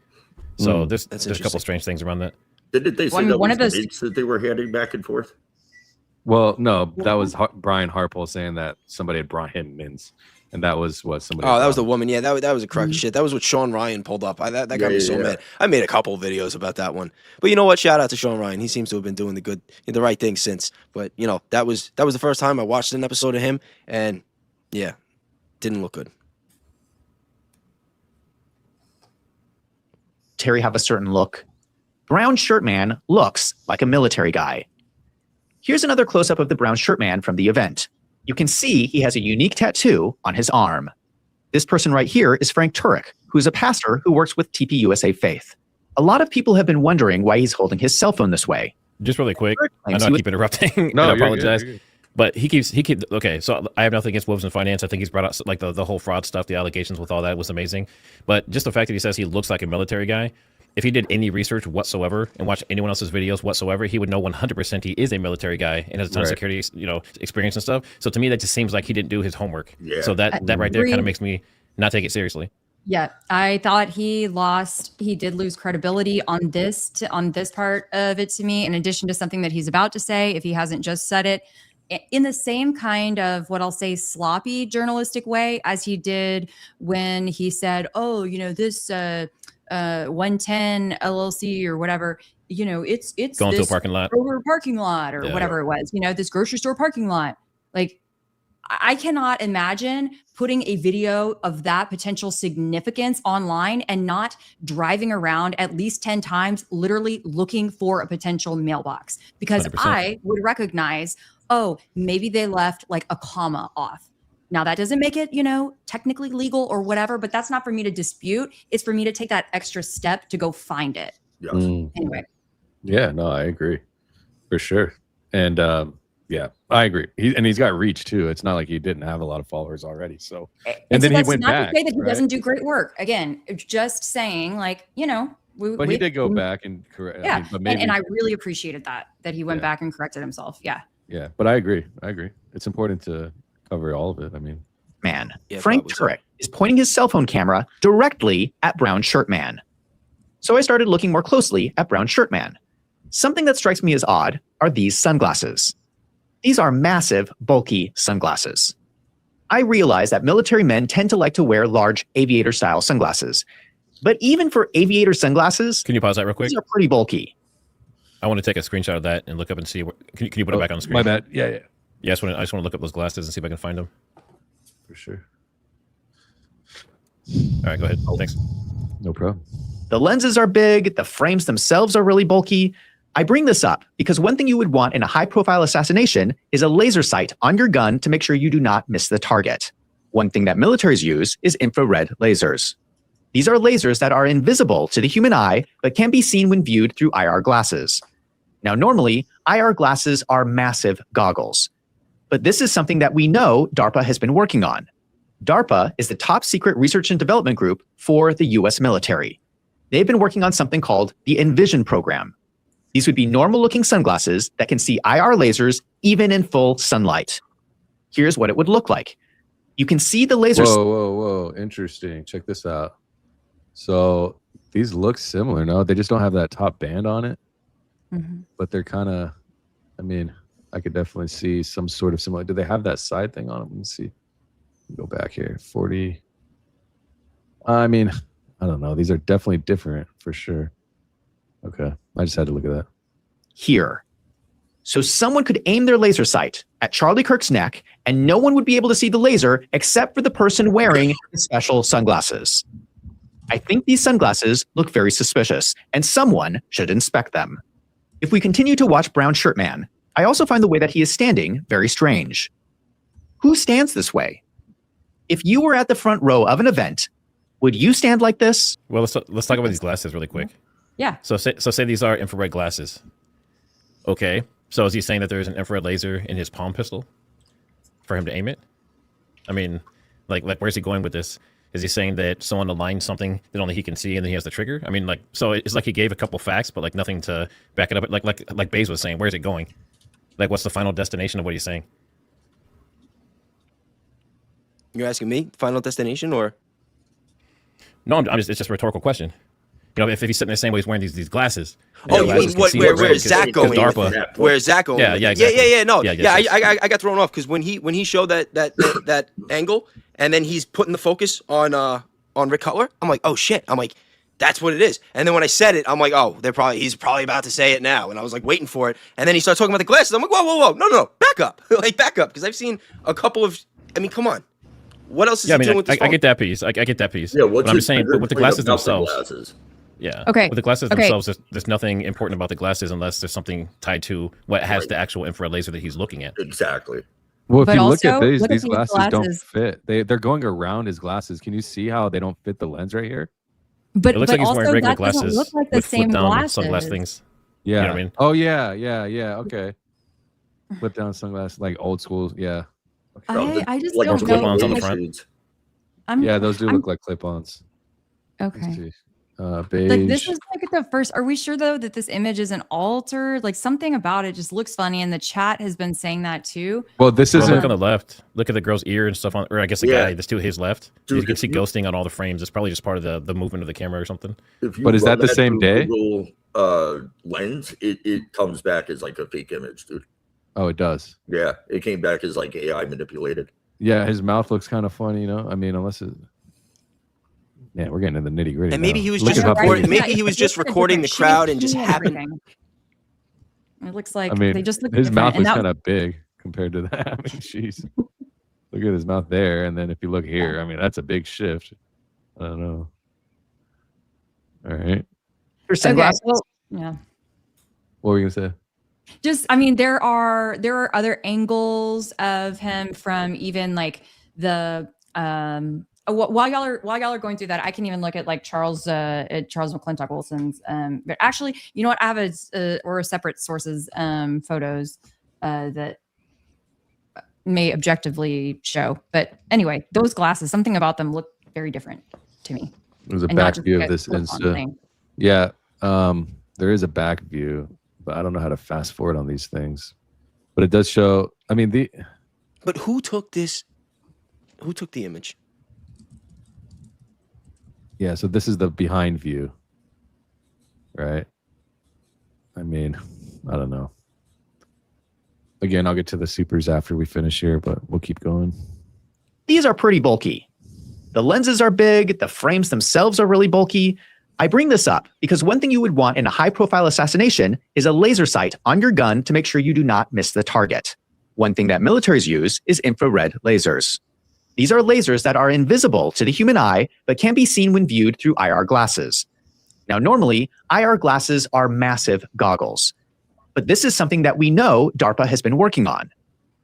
Speaker 4: So there's a couple strange things around that.
Speaker 6: Didn't they say that was the meats that they were handing back and forth?
Speaker 1: Well, no, that was Brian Harpole saying that somebody had brought him mins, and that was what somebody.
Speaker 2: Oh, that was the woman. Yeah, that was a crock of shit. That was what Sean Ryan pulled up. That got me so mad. I made a couple of videos about that one. But you know what? Shout out to Sean Ryan. He seems to have been doing the right thing since. But you know, that was the first time I watched an episode of him, and yeah, didn't look good.
Speaker 3: Terry have a certain look. Brown shirt man looks like a military guy. Here's another close-up of the brown shirt man from the event. You can see he has a unique tattoo on his arm. This person right here is Frank Turek, who's a pastor who works with TPUSA Faith. A lot of people have been wondering why he's holding his cell phone this way.
Speaker 4: Just really quick, I know I keep interrupting.
Speaker 1: No,
Speaker 4: I apologize.
Speaker 1: You're good.
Speaker 4: But he keeps okay. So I have nothing against Wolves in Finance. I think he's brought out like the whole fraud stuff, the allegations with all that was amazing. But just the fact that he says he looks like a military guy, if he did any research whatsoever and watched anyone else's videos whatsoever, he would know 100% he is a military guy and has a ton of security, experience and stuff. So to me, that just seems like he didn't do his homework. Yeah. So that right there kind of makes me not take it seriously.
Speaker 5: Yeah, I thought he did lose credibility on this part of it to me, in addition to something that he's about to say, if he hasn't just said it, in the same kind of what I'll say sloppy journalistic way as he did when he said, oh, this 110 LLC or whatever, it's
Speaker 4: going to a parking lot
Speaker 5: or parking lot or whatever it was, this grocery store parking lot. Like, I cannot imagine putting a video of that potential significance online and not driving around at least 10 times, literally looking for a potential mailbox, because 100%. I would recognize, oh, maybe they left like a comma off. Now that doesn't make it, technically legal or whatever, but that's not for me to dispute. It's for me to take that extra step to go find it.
Speaker 6: Yeah.
Speaker 5: Anyway.
Speaker 1: Yeah, no, I agree for sure. And yeah, I agree. He's got reach too. It's not like he didn't have a lot of followers already. So, and then he went back.
Speaker 5: Not to say that he doesn't do great work. Again, just saying, like,
Speaker 1: but he did go back and correct.
Speaker 5: Yeah,
Speaker 1: but maybe,
Speaker 5: and I really appreciated that he went back and corrected himself. Yeah.
Speaker 1: Yeah, but I agree. It's important to cover all of it.
Speaker 3: Man, Frank Turek is pointing his cell phone camera directly at Brown Shirt Man. So I started looking more closely at Brown Shirt Man. Something that strikes me as odd are these sunglasses. These are massive, bulky sunglasses. I realize that military men tend to like to wear large aviator-style sunglasses. But even for aviator sunglasses,
Speaker 4: can you pause that real quick?
Speaker 3: These are pretty bulky.
Speaker 4: I want to take a screenshot of that and look up and see. Can you put it back on the screen?
Speaker 1: My bad. Yeah.
Speaker 4: Yeah, I just want to look up those glasses and see if I can find them.
Speaker 1: For sure.
Speaker 4: All right, go ahead. Thanks.
Speaker 1: No problem.
Speaker 3: The lenses are big. The frames themselves are really bulky. I bring this up because one thing you would want in a high-profile assassination is a laser sight on your gun to make sure you do not miss the target. One thing that militaries use is infrared lasers. These are lasers that are invisible to the human eye, but can be seen when viewed through IR glasses. Now, normally, IR glasses are massive goggles. But this is something that we know DARPA has been working on. DARPA is the top secret research and development group for the US military. They've been working on something called the Envision program. These would be normal-looking sunglasses that can see IR lasers even in full sunlight. Here's what it would look like. You can see the lasers.
Speaker 1: Whoa. Interesting. Check this out. So these look similar. No, they just don't have that top band on it. Mm-hmm. But they're kind of, I could definitely see some sort of similar. Do they have that side thing on them? Let me see. Go back here. 40. I don't know. These are definitely different for sure. Okay. I just had to look at that.
Speaker 3: Here. So someone could aim their laser sight at Charlie Kirk's neck, and no one would be able to see the laser except for the person wearing the special sunglasses. I think these sunglasses look very suspicious, and someone should inspect them. If we continue to watch Brown Shirt Man, I also find the way that he is standing very strange. Who stands this way? If you were at the front row of an event, would you stand like this?
Speaker 4: Well, let's talk about these glasses really quick.
Speaker 5: Yeah.
Speaker 4: So say these are infrared glasses. Okay. So is he saying that there's an infrared laser in his palm pistol for him to aim it? Like where's he going with this? Is he saying that someone aligned something that only he can see and then he has the trigger? So it's like he gave a couple facts, but like nothing to back it up. Like Bayes was saying, where's it going? Like, what's the final destination of what he's saying?
Speaker 2: You're asking me final destination or?
Speaker 4: No, it's just a rhetorical question. You know, if he's sitting the same way, he's wearing these glasses.
Speaker 2: Oh, you mean where is Zach going? Where is Zach going?
Speaker 4: Yeah, exactly.
Speaker 2: Yeah. No, I got thrown off because when he showed that angle, and then he's putting the focus on Rick Cutler, I'm like, oh shit. I'm like, that's what it is. And then when I said it, I'm like, oh, he's probably about to say it now. And I was like waiting for it. And then he started talking about the glasses. I'm like, whoa, no, back up, back up, because I've seen a couple of. I mean, come on. What else is he doing with this phone?
Speaker 4: I get that piece. I get that piece.
Speaker 6: Yeah,
Speaker 4: but I'm just saying, with the glasses themselves.
Speaker 6: Glasses.
Speaker 4: Yeah.
Speaker 5: Okay.
Speaker 4: With the glasses themselves, there's nothing important about the glasses unless there's something tied to what has the actual infrared laser that he's looking at.
Speaker 6: Exactly.
Speaker 1: Well, if
Speaker 5: But
Speaker 1: you look at
Speaker 5: also,
Speaker 1: these
Speaker 5: look at these
Speaker 1: glasses don't
Speaker 5: glasses.
Speaker 1: fit. They're going around his glasses. Can you see how they don't fit the lens right here?
Speaker 5: But
Speaker 4: It looks like he's
Speaker 5: also
Speaker 4: wearing regular
Speaker 5: that doesn't
Speaker 4: glasses
Speaker 5: look like the
Speaker 4: with
Speaker 5: same
Speaker 4: flip-down
Speaker 5: glasses.
Speaker 4: sunglass things.
Speaker 1: Yeah.
Speaker 4: You know what I mean?
Speaker 1: Oh yeah. Okay. Flip down sunglasses, like old school. Yeah.
Speaker 5: I just
Speaker 6: Like
Speaker 5: don't
Speaker 4: clip-ons
Speaker 5: know.
Speaker 4: on the
Speaker 5: like,
Speaker 4: front.
Speaker 1: Yeah, those do look like clip-ons.
Speaker 5: Okay.
Speaker 1: Beige.
Speaker 5: Like this is like the first. Are we sure though that this image isn't altered? Like something about it just looks funny, and the chat has been saying that too.
Speaker 1: Well, this
Speaker 4: Look
Speaker 1: isn't.
Speaker 4: on the left. Look at the girl's ear and stuff on, or I guess the guy that's to his left.
Speaker 6: Dude,
Speaker 4: you can see ghosting on all the frames. It's probably just part of the movement of the camera or something.
Speaker 1: But is that the same day?
Speaker 6: Google, lens, it comes back as like a fake image, dude.
Speaker 1: Oh, it does.
Speaker 6: Yeah, it came back as like AI manipulated.
Speaker 1: Yeah, his mouth looks kind of funny, you know. I mean, unless it. Man, we're getting in the nitty gritty.
Speaker 2: And maybe
Speaker 1: now.
Speaker 2: he was
Speaker 1: Look
Speaker 2: just
Speaker 1: at how big-
Speaker 2: maybe he was just recording the crowd and just happened.
Speaker 5: It looks like
Speaker 1: I mean,
Speaker 5: they just look
Speaker 1: his
Speaker 5: different.
Speaker 1: mouth
Speaker 5: And
Speaker 1: was
Speaker 5: that-
Speaker 1: kind of big compared to that. I mean, jeez. Look at his mouth there, and then if you look here, I mean, that's a big shift. I don't know. All right.
Speaker 3: Here's
Speaker 5: Okay,
Speaker 3: sunglasses.
Speaker 5: well, yeah.
Speaker 1: What were you gonna say?
Speaker 5: Just, I mean, there are other angles of him from even like the while y'all are going through that, I can even look at like Charles McClintock Wilson's. But actually, you know what? I have a separate sources photos that may objectively show. But anyway, those glasses, something about them look very different to me.
Speaker 1: There's a
Speaker 5: And not
Speaker 1: back
Speaker 5: just
Speaker 1: view
Speaker 5: like
Speaker 1: of
Speaker 5: a
Speaker 1: this
Speaker 5: flip-on
Speaker 1: Insta.
Speaker 5: thing.
Speaker 1: Yeah, there is a back view, but I don't know how to fast forward on these things. But it does show. I mean,
Speaker 2: But who took this? Who took the image?
Speaker 1: yeah. So this is the behind view, right? I mean, I don't know. Again, I'll get to the supers after we finish here, but we'll keep going.
Speaker 3: These are pretty bulky. The lenses are big. The frames themselves are really bulky. I bring this up because one thing you would want in a high-profile assassination is a laser sight on your gun to make sure you do not miss the target. One thing that militaries use is infrared lasers. These are lasers that are invisible to the human eye, but can be seen when viewed through IR glasses. Now, normally, IR glasses are massive goggles. But this is something that we know DARPA has been working on.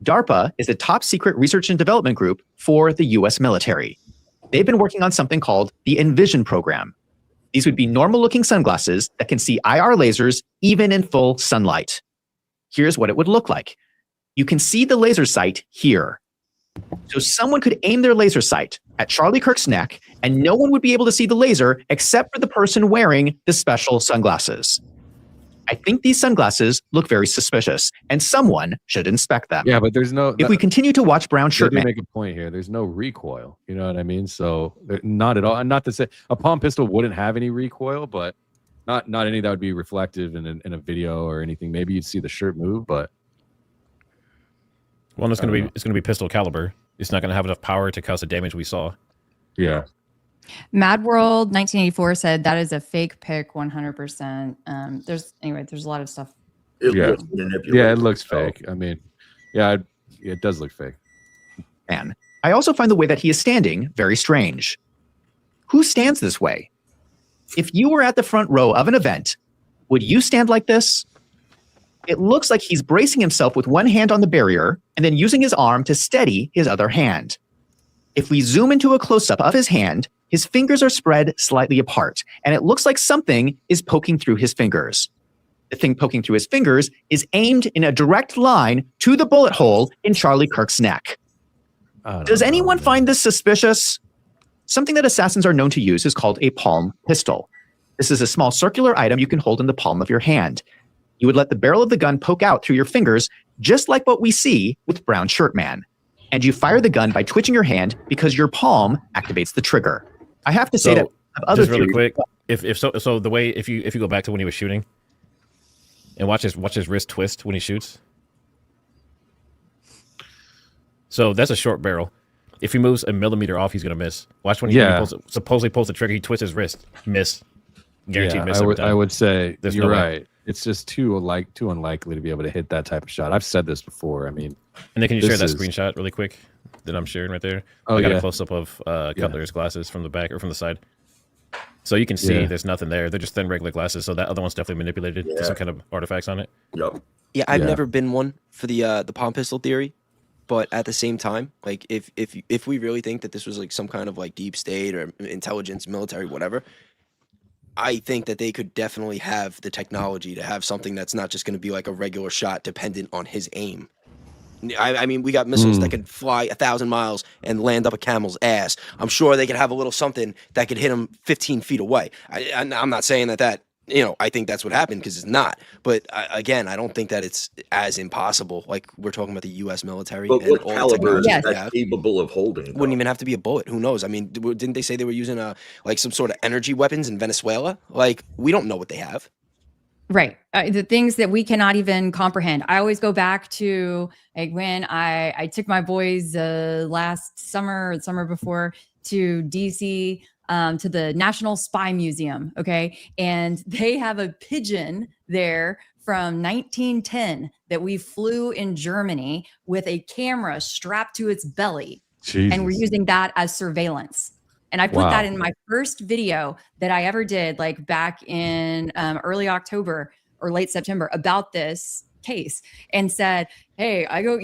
Speaker 3: DARPA is the top secret research and development group for the US military. They've been working on something called the Envision program. These would be normal-looking sunglasses that can see IR lasers even in full sunlight. Here's what it would look like. You can see the laser sight here. So someone could aim their laser sight at Charlie Kirk's neck, and no one would be able to see the laser except for the person wearing the special sunglasses. I think these sunglasses look very suspicious, and someone should inspect them.
Speaker 1: Yeah, but there's no.
Speaker 3: If we continue to watch Brown
Speaker 1: They
Speaker 3: Shirt
Speaker 1: do
Speaker 3: Man,
Speaker 1: make a point here. There's no recoil. You know what I mean? So not at all. And not to say a palm pistol wouldn't have any recoil, but not any that would be reflective in a video or anything. Maybe you'd see the shirt move, but
Speaker 4: Well, it's gonna be pistol caliber. It's not gonna have enough power to cause the damage we saw.
Speaker 1: yeah.
Speaker 5: Mad World 1984 said that is a fake pic 100%. There's a lot of stuff.
Speaker 1: Yeah, it looks fake. I mean, yeah, it does look fake.
Speaker 3: man, I also find the way that he is standing very strange. Who stands this way? If you were at the front row of an event, would you stand like this? It looks like he's bracing himself with one hand on the barrier and then using his arm to steady his other hand. If we zoom into a close-up of his hand, his fingers are spread slightly apart, and it looks like something is poking through his fingers. The thing poking through his fingers is aimed in a direct line to the bullet hole in Charlie Kirk's neck. Does anyone find this suspicious? Something that assassins are known to use is called a palm pistol. This is a small circular item you can hold in the palm of your hand. You would let the barrel of the gun poke out through your fingers, just like what we see with Brown Shirt Man. And you fire the gun by twitching your hand because your palm activates the trigger. I have to say that
Speaker 4: Just really quick, if so the way if you go back to when he was shooting and watch his wrist twist when he shoots. So that's a short barrel. If he moves a millimeter off, he's gonna miss. Watch when he supposedly pulls the trigger, he twists his wrist, miss, guaranteed miss every time.
Speaker 1: I would say
Speaker 4: There's
Speaker 1: you're
Speaker 4: no way.
Speaker 1: right. It's just too unlikely to be able to hit that type of shot. I've said this before. I mean,
Speaker 4: and then can you share that screenshot really quick that I'm sharing right there?
Speaker 1: Oh,
Speaker 4: I got a close up of Cutler's glasses from the back or from the side, so you can see there's nothing there. They're just thin regular glasses. So that other one's definitely manipulated to some kind of artifacts on it.
Speaker 6: Yep.
Speaker 2: Yeah, I've never been one for the palm pistol theory, but at the same time, like if we really think that this was like some kind of like deep state or intelligence, military, whatever, I think that they could definitely have the technology to have something that's not just going to be like a regular shot dependent on his aim. I mean, we got missiles that could fly 1,000 miles and land up a camel's ass. I'm sure they could have a little something that could hit him 15 feet away. I'm not saying that I think that's what happened, because it's not. But again, I don't think that it's as impossible. Like we're talking about the U.S. military.
Speaker 6: But
Speaker 2: and
Speaker 6: what
Speaker 2: all the
Speaker 6: caliber is
Speaker 2: technology
Speaker 6: that capable of holding?
Speaker 2: Wouldn't even have to be a bullet. Who knows? I mean, didn't they say they were using like some sort of energy weapons in Venezuela? Like, we don't know what they have.
Speaker 5: Right. The things that we cannot even comprehend. I always go back to like when I took my boys last summer or the summer before to DC, to the National Spy Museum. Okay. And they have a pigeon there from 1910 that we flew in Germany with a camera strapped to its belly.
Speaker 1: Jesus.
Speaker 5: And we're using that as surveillance. And I put that in my first video that I ever did, like back in early October or late September, about this case, and said, hey, I go,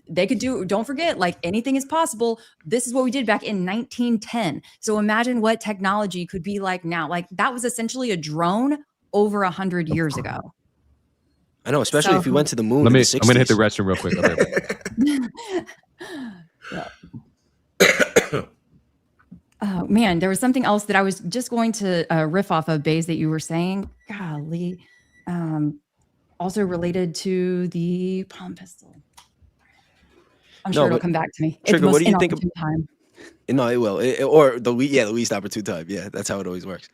Speaker 5: they could do, don't forget, like anything is possible. This is what we did back in 1910. So imagine what technology could be like now. Like that was essentially a drone over 100 years ago.
Speaker 2: I know, especially if we went to the moon.
Speaker 1: I'm going to hit the restroom real quick.
Speaker 5: Oh man, there was something else that I was just going to riff off of, Bays, that you were saying. Golly. Also related to the palm pistol. I'm sure it'll come back to me.
Speaker 2: Trigger, what do you think of
Speaker 5: time?
Speaker 2: No, it will. Or the least opportune time. Yeah, that's how it always works.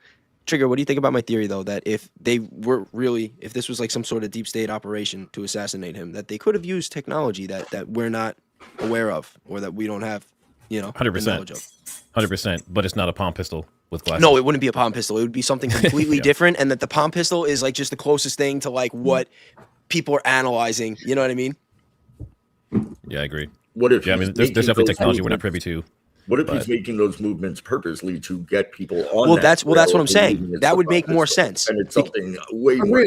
Speaker 2: Trigger, what do you think about my theory, though, that if this was like some sort of deep state operation to assassinate him, that they could have used technology that we're not aware of, or that we don't have,
Speaker 4: 100%. 100%, but it's not a palm pistol with glasses.
Speaker 2: No, it wouldn't be a palm pistol. It would be something completely different, and that the palm pistol is like just the closest thing to like what people are analyzing. You know what I mean?
Speaker 4: Yeah, I agree.
Speaker 6: What if?
Speaker 4: Yeah, I mean, there's definitely technology we're not privy to.
Speaker 6: What if he's making those movements purposely to get people on?
Speaker 2: Well, that's what I'm saying. That would make more sense.
Speaker 6: And it's something way more.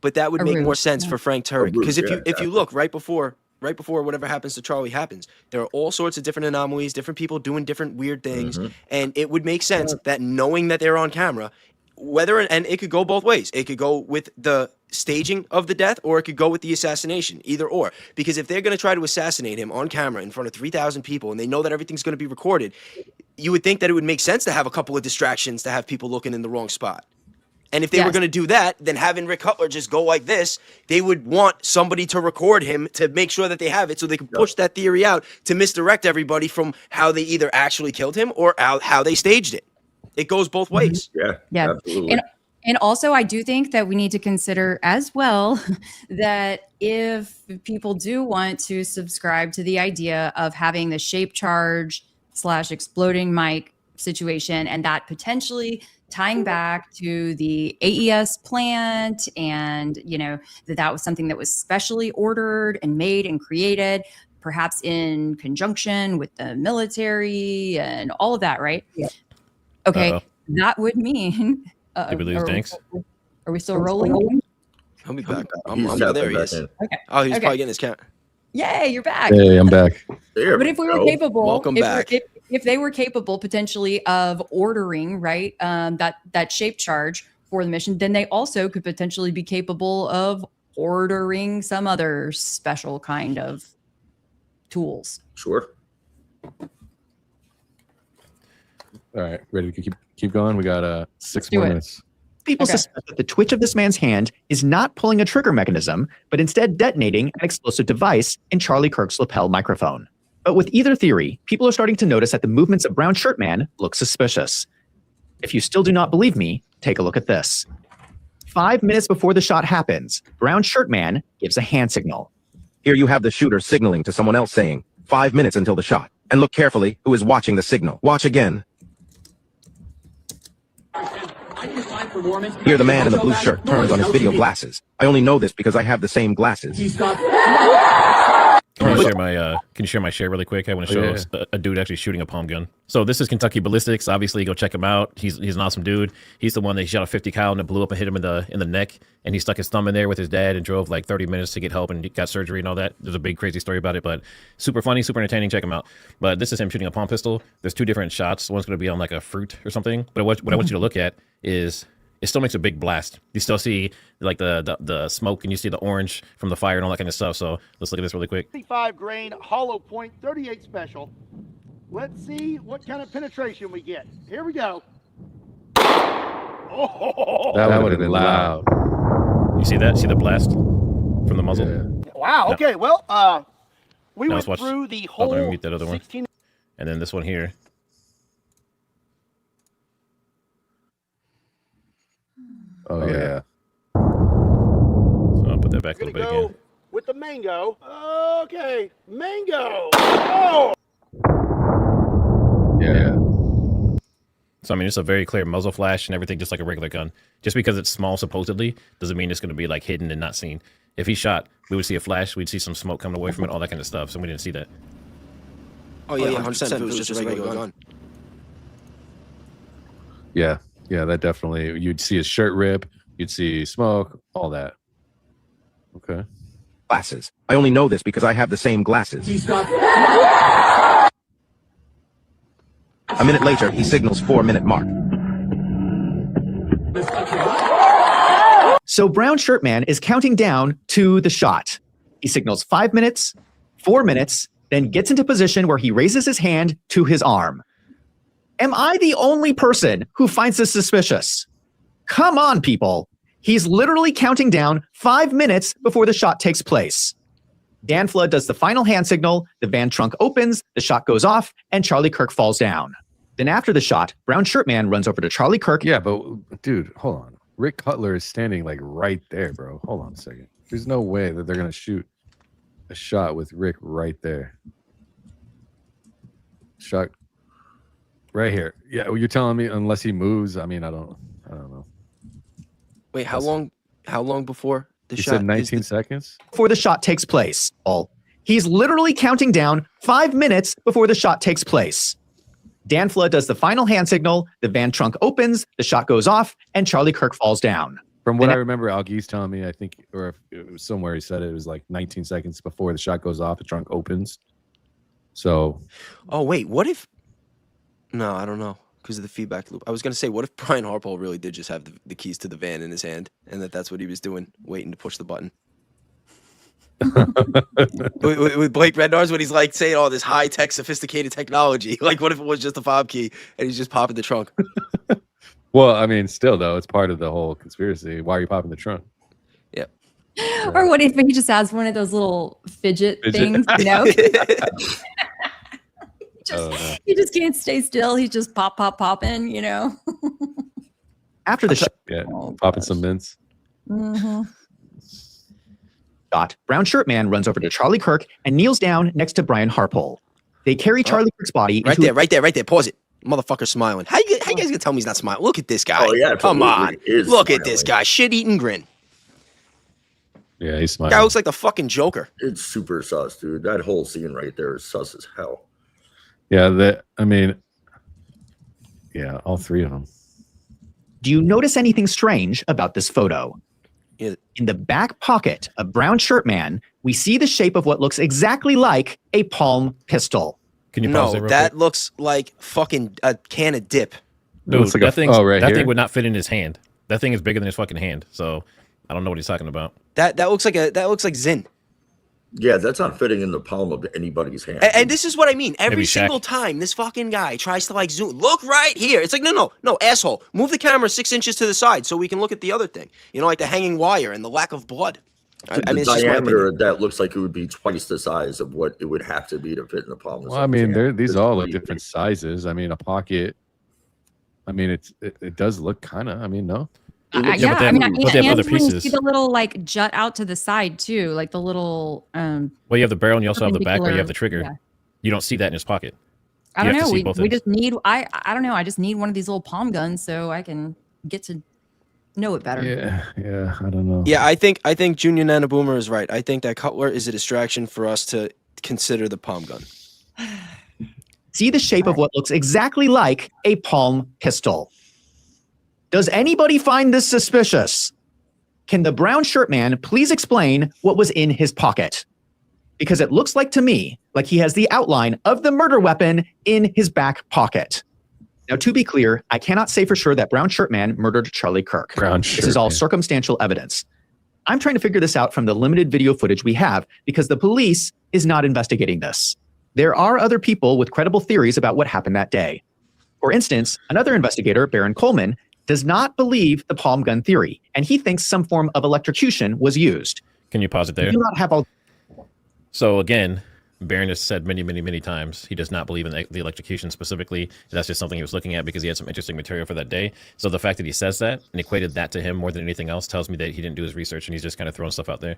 Speaker 2: But that would make more sense for Frank Turek, because if you look right before whatever happens to Charlie happens, there are all sorts of different anomalies, different people doing different weird things, and it would make sense that knowing that they're on camera, and it could go both ways. It could go with the staging of the death, or it could go with the assassination, either or. Because if they're going to try to assassinate him on camera in front of 3,000 people, and they know that everything's going to be recorded, you would think that it would make sense to have a couple of distractions to have people looking in the wrong spot. And if they were going to do that, then having Rick Cutler just go like this, they would want somebody to record him to make sure that they have it, so they can push that theory out to misdirect everybody from how they either actually killed him or how they staged it. It goes both ways.
Speaker 6: Yeah, absolutely.
Speaker 5: And also, I do think that we need to consider as well that if people do want to subscribe to the idea of having the shape charge / exploding mic situation, and that potentially tying back to the AES plant, and that was something that was specially ordered and made and created, perhaps in conjunction with the military and all of that, right? Yeah. Okay, that would mean.
Speaker 4: Did we lose Danks?
Speaker 5: Are we still rolling?
Speaker 2: I'll be back. There he is. Okay. Oh, he's probably getting his count.
Speaker 5: Yay, you're back.
Speaker 1: Hey, I'm back.
Speaker 5: But if we were capable,
Speaker 2: welcome back.
Speaker 5: If they were capable potentially of ordering, right, that shape charge for the mission, then they also could potentially be capable of ordering some other special kind of tools.
Speaker 6: Sure.
Speaker 1: All right, ready to keep going? We got 6 more minutes.
Speaker 3: People suspect that the twitch of this man's hand is not pulling a trigger mechanism, but instead detonating an explosive device in Charlie Kirk's lapel microphone. But with either theory, people are starting to notice that the movements of Brown Shirt Man look suspicious. If you still do not believe me, take a look at this. 5 minutes before the shot happens, brown shirt man gives a hand signal.
Speaker 10: Here you have the shooter signaling to someone else saying, 5 minutes until the shot. And look carefully who is watching the signal. Watch again. Here the man in the blue shirt turns on his video glasses. I only know this because I have the same glasses.
Speaker 4: Can you share my share really quick? I want to show a dude actually shooting a palm gun. So this is Kentucky Ballistics. Obviously, go check him out. He's an awesome dude. He's the one that shot a 50 cal and it blew up and hit him in the neck. And he stuck his thumb in there with his dad and drove like 30 minutes to get help and got surgery and all that. There's a big crazy story about it, but super funny, super entertaining. Check him out. But this is him shooting a palm pistol. There's 2 different shots. One's going to be on like a fruit or something. But what I want you to look at is it still makes a big blast. You still see like the smoke and you see the orange from the fire and all that kind of stuff. So let's look at this really quick.
Speaker 11: 55 grain hollow point 38 special. Let's see what kind of penetration we get. Here we go. Oh,
Speaker 1: that would have been loud.
Speaker 4: You see that? See the blast from the muzzle?
Speaker 1: Yeah.
Speaker 11: wow. Okay. Well, we
Speaker 4: Now
Speaker 11: went
Speaker 4: let's watch.
Speaker 11: through the
Speaker 4: Oh,
Speaker 11: whole
Speaker 4: let me mute that other one.
Speaker 11: 16.
Speaker 4: And then this one here.
Speaker 1: Oh, yeah.
Speaker 4: So I'll put that back a
Speaker 11: We're
Speaker 4: little
Speaker 11: gonna
Speaker 4: bit
Speaker 11: go
Speaker 4: again.
Speaker 11: with the mango. Okay, mango. Oh.
Speaker 1: Yeah.
Speaker 4: So I mean, it's a very clear muzzle flash and everything, just like a regular gun. Just because it's small, supposedly, doesn't mean it's going to be like hidden and not seen. If he shot, we would see a flash, we'd see some smoke coming away from it, all that kind of stuff. So we didn't see that.
Speaker 2: Oh yeah, 100%. If it was just a regular gun.
Speaker 1: Yeah. Yeah, that definitely, you'd see his shirt rip, you'd see smoke, all that. Okay.
Speaker 10: Glasses. I only know this because I have the same glasses. A minute later, he signals 4-minute mark.
Speaker 3: So brown shirt man is counting down to the shot. He signals 5 minutes, 4 minutes, then gets into position where he raises his hand to his arm. Am I the only person who finds this suspicious? Come on, people. He's literally counting down 5 minutes before the shot takes place. Dan Flood does the final hand signal, the van trunk opens, the shot goes off, and Charlie Kirk falls down. Then after the shot, brown shirt man runs over to Charlie Kirk.
Speaker 1: Yeah, but dude, hold on. Rick Cutler is standing like right there, bro. Hold on a second. There's no way that they're going to shoot a shot with Rick right there. Shot right here. Yeah, well, you're telling me unless he moves, I mean, I don't know.
Speaker 2: Wait, how long before the
Speaker 1: He
Speaker 2: shot?
Speaker 1: said 19 seconds?
Speaker 3: Before the shot takes place. He's literally counting down 5 minutes before the shot takes place. Dan Flood does the final hand signal, the van trunk opens, the shot goes off, and Charlie Kirk falls down.
Speaker 1: From what I remember, Algee's telling me, I think, or if it was somewhere he said it was like 19 seconds before the shot goes off, the trunk opens. So.
Speaker 2: Oh, wait, what if? No, I don't know. Because of the feedback loop. I was going to say, what if Brian Harpole really did just have the keys to the van in his hand and that's what he was doing, waiting to push the button? with Blake Bednar's when he's like saying all this high-tech, sophisticated technology. Like, what if it was just a fob key and he's just popping the trunk?
Speaker 1: Well, I mean, still, though, it's part of the whole conspiracy. Why are you popping the trunk?
Speaker 2: Yep.
Speaker 5: Or what if he just has one of those little fidget things, you know? He just can't stay still. He's just popping, you know.
Speaker 3: After the shot,
Speaker 1: popping some mints.
Speaker 5: Mm-hmm.
Speaker 3: Brown shirt man runs over to Charlie Kirk and kneels down next to Brian Harpole. They carry Charlie Kirk's body.
Speaker 2: Right there. Pause it. Motherfucker smiling. How you guys gonna tell me he's not smiling? Look at this guy.
Speaker 6: Oh, yeah,
Speaker 2: come on. Look
Speaker 6: smiling.
Speaker 2: at this guy. Shit-eating grin.
Speaker 1: Yeah, he's smiling.
Speaker 2: Guy looks like the fucking Joker.
Speaker 6: It's super sus, dude. That whole scene right there is sus as hell.
Speaker 1: Yeah, all three of them.
Speaker 3: Do you notice anything strange about this photo?
Speaker 2: Yeah.
Speaker 3: In the back pocket of brown shirt man, we see the shape of what looks exactly like a palm pistol.
Speaker 4: Can you pause
Speaker 2: No, that looks like fucking a can of dip.
Speaker 4: Dude,
Speaker 1: like
Speaker 4: that thing would not fit in his hand. That thing is bigger than his fucking hand. So I don't know what he's talking about.
Speaker 2: That looks like Zin.
Speaker 6: Yeah, that's not fitting in the palm of anybody's hand.
Speaker 2: And this is what I mean. Every
Speaker 4: Maybe Shaq.
Speaker 2: single time this fucking guy tries to like zoom, look right here. It's like, no, asshole. Move the camera 6 inches to the side so we can look at the other thing. You know, like the hanging wire and the lack of blood.
Speaker 6: The diameter of that looks like it would be twice the size of what it would have to be to fit in the palm.
Speaker 1: Well, I mean, these all look different sizes. I mean, a pocket I mean, it does look kind of. I mean, no.
Speaker 5: Yeah,
Speaker 4: they have other
Speaker 5: and when you see
Speaker 4: pieces.
Speaker 5: the little like jut out to the side too, like the little.
Speaker 4: Well, you have the barrel, and you also have the back where you have the trigger.
Speaker 5: Yeah.
Speaker 4: You don't see that in his pocket.
Speaker 5: I don't know. We just need. I don't know. I just need one of these little palm guns so I can get to know it better.
Speaker 1: Yeah. I don't know.
Speaker 2: Yeah, I think Junior Nana Boomer is right. I think that Cutler is a distraction for us to consider the palm gun.
Speaker 3: See the shape of what looks exactly like a palm pistol. Does anybody find this suspicious? Can the brown shirt man please explain what was in his pocket? Because it looks like to me like he has the outline of the murder weapon in his back pocket. Now, to be clear, I cannot say for sure that brown shirt man murdered Charlie Kirk. This is all circumstantial evidence. I'm trying to figure this out from the limited video footage we have because the police is not investigating this. There are other people with credible theories about what happened that day. For instance, another investigator, Baron Coleman, does not believe the palm gun theory, and he thinks some form of electrocution was used.
Speaker 4: Can you pause it there?
Speaker 3: We do not have all.
Speaker 4: So again, Baron has said many times he does not believe in the electrocution specifically. That's just something he was looking at because he had some interesting material for that day. So the fact that he says that and equated that to him more than anything else tells me that he didn't do his research and he's just kind of throwing stuff out there.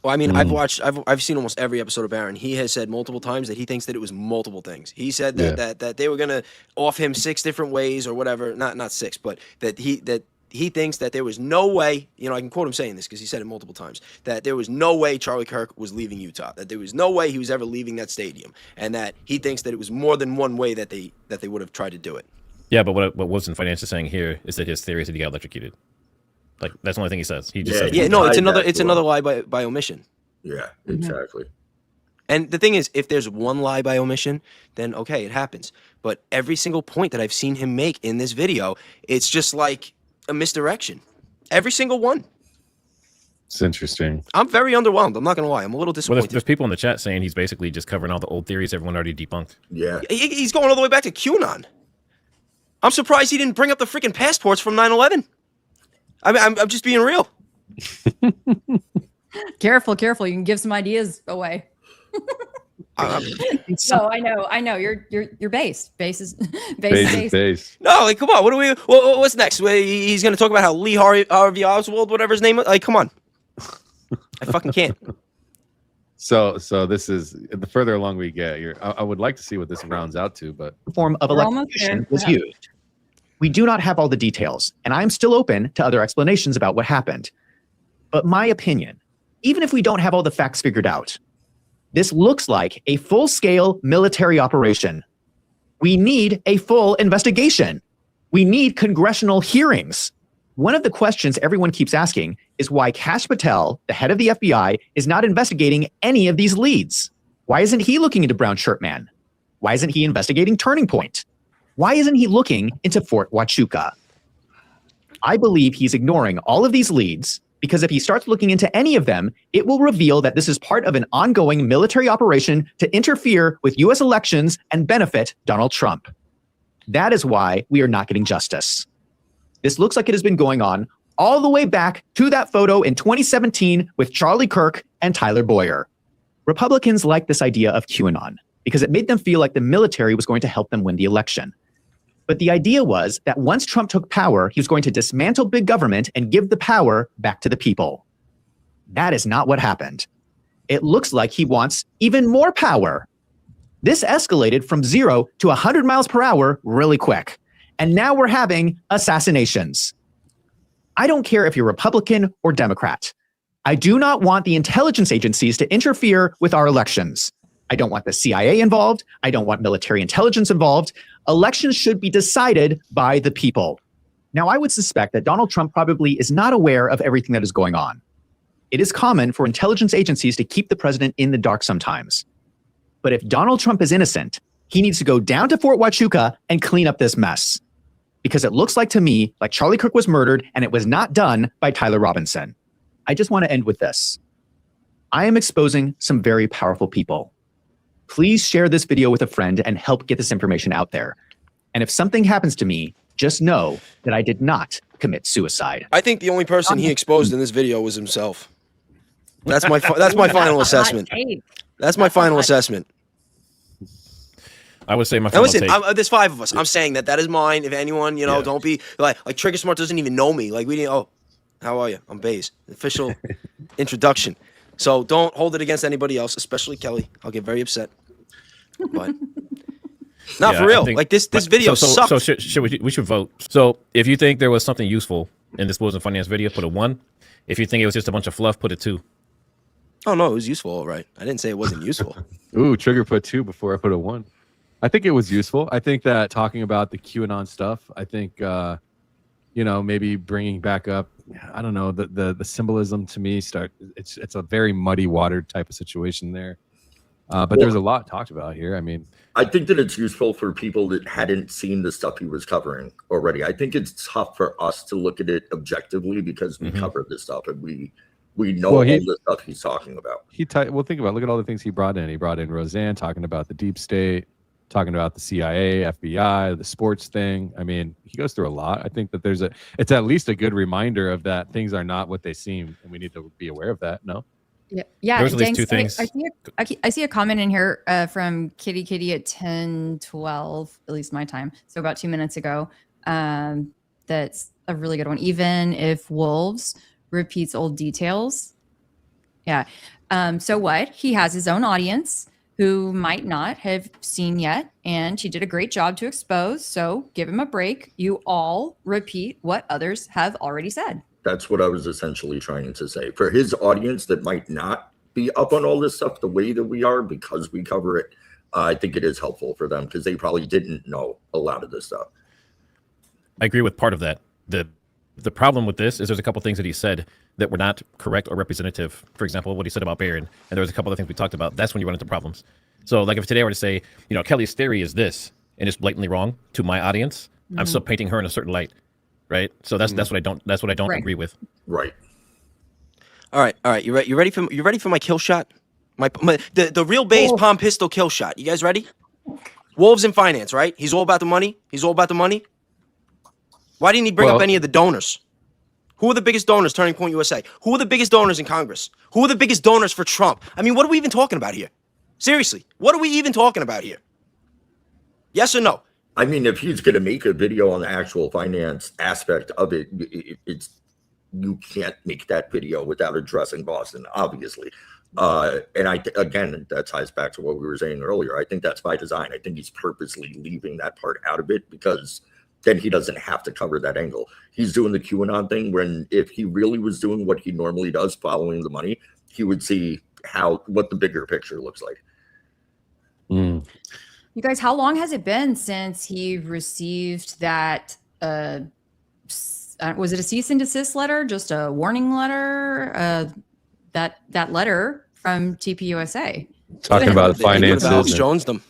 Speaker 2: Well, I mean, I've seen almost every episode of Baron. He has said multiple times that he thinks that it was multiple things. He said that they were gonna off him 6 different ways or whatever. Not 6, but that he thinks that there was no way. You know, I can quote him saying this because he said it multiple times. That there was no way Charlie Kirk was leaving Utah. That there was no way he was ever leaving that stadium, and that he thinks that it was more than one way that they would have tried to do it.
Speaker 4: Yeah, but what Wilson Finance is saying here is that his theory is that he got electrocuted. Like that's the only thing he says. He just says
Speaker 2: it's another lie by omission.
Speaker 6: Yeah, exactly.
Speaker 2: And the thing is, if there's one lie by omission, then okay, it happens. But every single point that I've seen him make in this video, it's just like a misdirection. Every single one.
Speaker 1: It's interesting.
Speaker 2: I'm very underwhelmed. I'm not gonna lie. I'm a little disappointed.
Speaker 4: Well, there's people in the chat saying he's basically just covering all the old theories everyone already debunked.
Speaker 6: Yeah,
Speaker 2: he's going all the way back to QAnon. I'm surprised he didn't bring up the freaking passports from 9/11. I mean, I'm just being real.
Speaker 5: Careful. You can give some ideas away. So I know. You're base. Base is base.
Speaker 2: No, like, come on. What's next? He's going to talk about how Lee Harvey Oswald, whatever his name is. Like, come on. I fucking can't.
Speaker 1: So this is the further along we get. I would like to see what this rounds out to, but
Speaker 3: form of electrocution was used. We do not have all the details, and I'm still open to other explanations about what happened. But my opinion, even if we don't have all the facts figured out, this looks like a full-scale military operation. We need a full investigation. We need congressional hearings. One of the questions everyone keeps asking is why Kash Patel, the head of the FBI, is not investigating any of these leads. Why isn't he looking into Brown Shirt Man? Why isn't he investigating Turning Point? Why isn't he looking into Fort Huachuca? I believe he's ignoring all of these leads because if he starts looking into any of them, it will reveal that this is part of an ongoing military operation to interfere with U.S. elections and benefit Donald Trump. That is why we are not getting justice. This looks like it has been going on all the way back to that photo in 2017 with Charlie Kirk and Tyler Boyer. Republicans like this idea of QAnon because it made them feel like the military was going to help them win the election. But the idea was that once Trump took power, he was going to dismantle big government and give the power back to the people. That is not what happened. It looks like he wants even more power. This escalated from 0 to 100 miles per hour really quick. And now we're having assassinations. I don't care if you're Republican or Democrat. I do not want the intelligence agencies to interfere with our elections. I don't want the CIA involved. I don't want military intelligence involved. Elections should be decided by the people. Now, I would suspect that Donald Trump probably is not aware of everything that is going on. It is common for intelligence agencies to keep the president in the dark sometimes. But if Donald Trump is innocent, he needs to go down to Fort Huachuca and clean up this mess. Because it looks like to me like Charlie Kirk was murdered and it was not done by Tyler Robinson. I just want to end with this. I am exposing some very powerful people. Please share this video with a friend and help get this information out there. And if something happens to me, just know that I did not commit suicide.
Speaker 2: I think the only person he exposed in this video was himself. That's my final assessment. That's my final assessment.
Speaker 4: I would say my
Speaker 2: Now listen,
Speaker 4: take.
Speaker 2: there's 5 of us. I'm saying that is mine. If anyone, don't be like TriggerSmart doesn't even know me. Like we didn't. Oh, how are you? I'm Bayes. Official introduction. So don't hold it against anybody else, especially Kelly. I'll get very upset. But not for real. Like this video sucks.
Speaker 4: So should we should vote. So if you think there was something useful in this Wolves and Finance video, put a 1. If you think it was just a bunch of fluff, put a 2.
Speaker 2: Oh no, it was useful. All right. I didn't say it wasn't useful.
Speaker 1: Ooh, Trigger put 2 before I put a 1. I think it was useful. I think that talking about the QAnon stuff, I think maybe bringing back up, I don't know, the symbolism to me it's a very muddy water type of situation there. But there's a lot talked about here. I mean,
Speaker 6: I think that it's useful for people that hadn't seen the stuff he was covering already. I think it's tough for us to look at it objectively because we covered this stuff and we know all the stuff he's talking about.
Speaker 1: Look at all the things he brought in. He brought in Roseanne talking about the deep state, talking about the CIA, FBI, the sports thing. I mean, he goes through a lot. I think that it's at least a good reminder of that things are not what they seem, and we need to be aware of that. No.
Speaker 5: Yeah.
Speaker 4: There's at least 2 things.
Speaker 5: I see a comment in here from Kitty at 10:12, at least my time. So about 2 minutes ago. That's a really good one. Even if Wolves repeats old details. Yeah. So what? He has his own audience who might not have seen yet, and she did a great job to expose. So give him a break. You all repeat what others have already said.
Speaker 6: That's what I was essentially trying to say. For his audience that might not be up on all this stuff the way that we are because we cover it, I think it is helpful for them because they probably didn't know a lot of this stuff.
Speaker 4: I agree with part of that. The problem with this is there's a couple things that he said that were not correct or representative. For example, what he said about Barron, and there was a couple other things we talked about. That's when you run into problems. So like if today I were to say, Kelly's theory is this, and it's blatantly wrong to my audience, I'm still painting her in a certain light. Right. So that's what I don't agree with.
Speaker 6: Right.
Speaker 2: All right. You ready for my kill shot? The RealBayes palm pistol kill shot. You guys ready? Wolves in Finance, right? He's all about the money. Why didn't he bring up any of the donors? Who are the biggest donors, Turning Point USA? Who are the biggest donors in Congress? Who are the biggest donors for Trump? I mean, what are we even talking about here? Seriously, what are we even talking about here? Yes or no?
Speaker 6: I mean, if he's going to make a video on the actual finance aspect of it, you can't make that video without addressing Boston, obviously. And again, that ties back to what we were saying earlier. I think that's by design. I think he's purposely leaving that part out of it because then he doesn't have to cover that angle. He's doing the QAnon thing when if he really was doing what he normally does, following the money, he would see what the bigger picture looks like.
Speaker 5: You guys, how long has it been since he received that? Was it a cease and desist letter? Just a warning letter? That letter from TPUSA
Speaker 1: talking about finances.
Speaker 2: Jones them.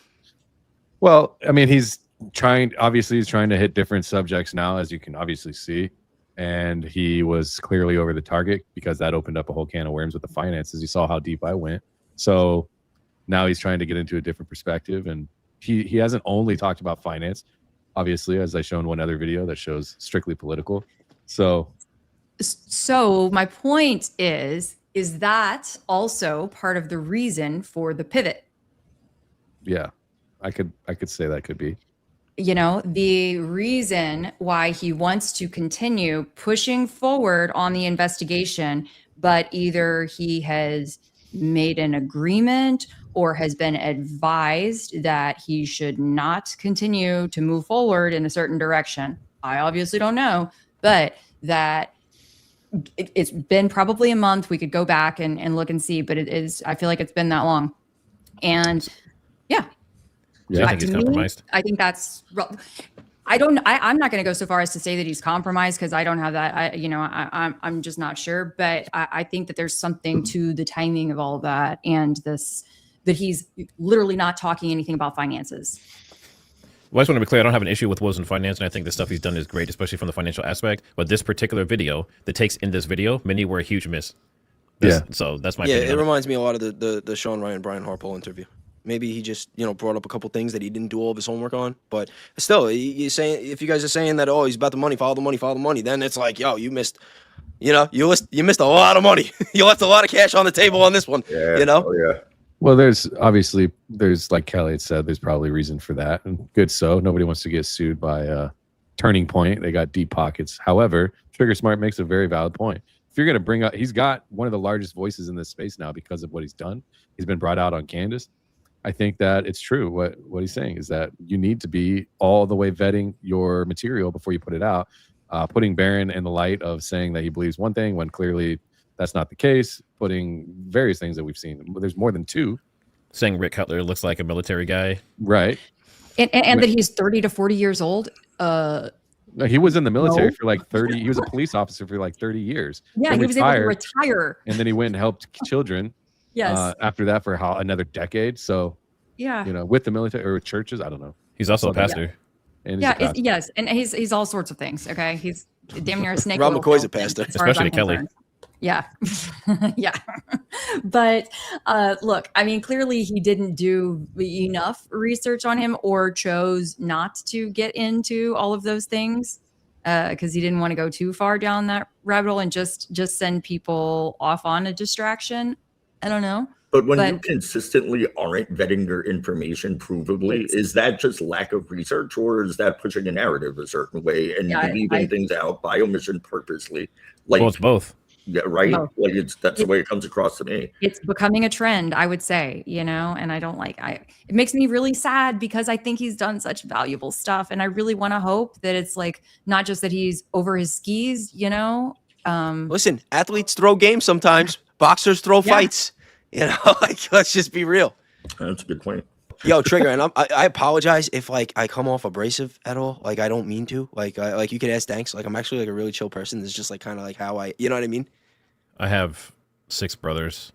Speaker 1: Well, I mean, he's trying to hit different subjects now, as you can obviously see, and he was clearly over the target because that opened up a whole can of worms with the finances. You saw how deep I went, so now he's trying to get into a different perspective, and he hasn't only talked about finance, obviously, as I shown one other video that shows strictly political. So
Speaker 5: my point is that also part of the reason for the pivot?
Speaker 1: Yeah, I could say that could be.
Speaker 5: The reason why he wants to continue pushing forward on the investigation, but either he has made an agreement or has been advised that he should not continue to move forward in a certain direction. I obviously don't know, but that it's been probably a month. We could go back and look and see, but I feel like it's been that long. And yeah.
Speaker 4: I think he's compromised.
Speaker 5: I think that's, I'm not going to go so far as to say that he's compromised because I don't have that. I'm just not sure, but I think that there's something to the timing of all of that and that he's literally not talking anything about finances.
Speaker 4: Well, I just want to be clear. I don't have an issue with Wolves and Finance, and I think the stuff he's done is great, especially from the financial aspect. But this particular video, the takes in this video, many were a huge miss. So that's my opinion.
Speaker 2: Yeah, it reminds me a lot of the Sean Ryan, Brian Harpole interview. Maybe he just, brought up a couple things that he didn't do all of his homework on. But still, you're saying, if you guys are saying that, he's about the money, follow the money, then it's like, you missed, you missed a lot of money. You left a lot of cash on the table on this one,
Speaker 6: Oh, yeah.
Speaker 1: Well, there's obviously like Kelly had said, there's probably reason for that, and good so. Nobody wants to get sued by Turning Point. They got deep pockets. However, TriggerSmart makes a very valid point. If you're going to bring up, he's got one of the largest voices in this space now because of what he's done. He's been brought out on Candace. I think that it's true. What he's saying is that you need to be all the way vetting your material before you put it out. Putting Barron in the light of saying that he believes one thing when clearly that's not the case. Putting various things that we've seen. There's more than two.
Speaker 4: Saying Rick Cutler looks like a military guy.
Speaker 1: Right.
Speaker 5: And that he's 30 to 40 years old.
Speaker 1: No, he was in the military for like 30. He was a police officer for like 30 years.
Speaker 5: Yeah, he was able to retire.
Speaker 1: And then he went and helped children.
Speaker 5: Yes.
Speaker 1: After that for another decade. So,
Speaker 5: yeah,
Speaker 1: with the military or with churches, I don't know.
Speaker 4: He's also a pastor.
Speaker 1: Yeah. And
Speaker 5: yeah, yes, and he's all sorts of things. Okay, he's damn near a snake.
Speaker 2: Rob McCoy's a pastor,
Speaker 4: especially to Kelly.
Speaker 5: Yeah, yeah. But look, I mean, clearly he didn't do enough research on him, or chose not to get into all of those things because he didn't want to go too far down that rabbit hole and just send people off on a distraction. I don't know.
Speaker 6: But when you consistently aren't vetting your information provably, is that just lack of research, or is that pushing a narrative a certain way and leaving things out by omission purposely?
Speaker 4: Well, it's both.
Speaker 6: Yeah, right. Both. Like that's the way it comes across to me.
Speaker 5: It's becoming a trend, I would say, and I don't like. It makes me really sad because I think he's done such valuable stuff, and I really want to hope that it's like not just that he's over his skis,
Speaker 2: Listen, athletes throw games sometimes. Boxers throw fights. Like, let's just be real.
Speaker 6: That's a good point.
Speaker 2: Yo, Trigger, and I apologize if like I come off abrasive at all. Like I don't mean to. Like you could ask Danks. Like I'm actually like a really chill person. It's just like kind of like how you know what I mean?
Speaker 4: I have 6 brothers.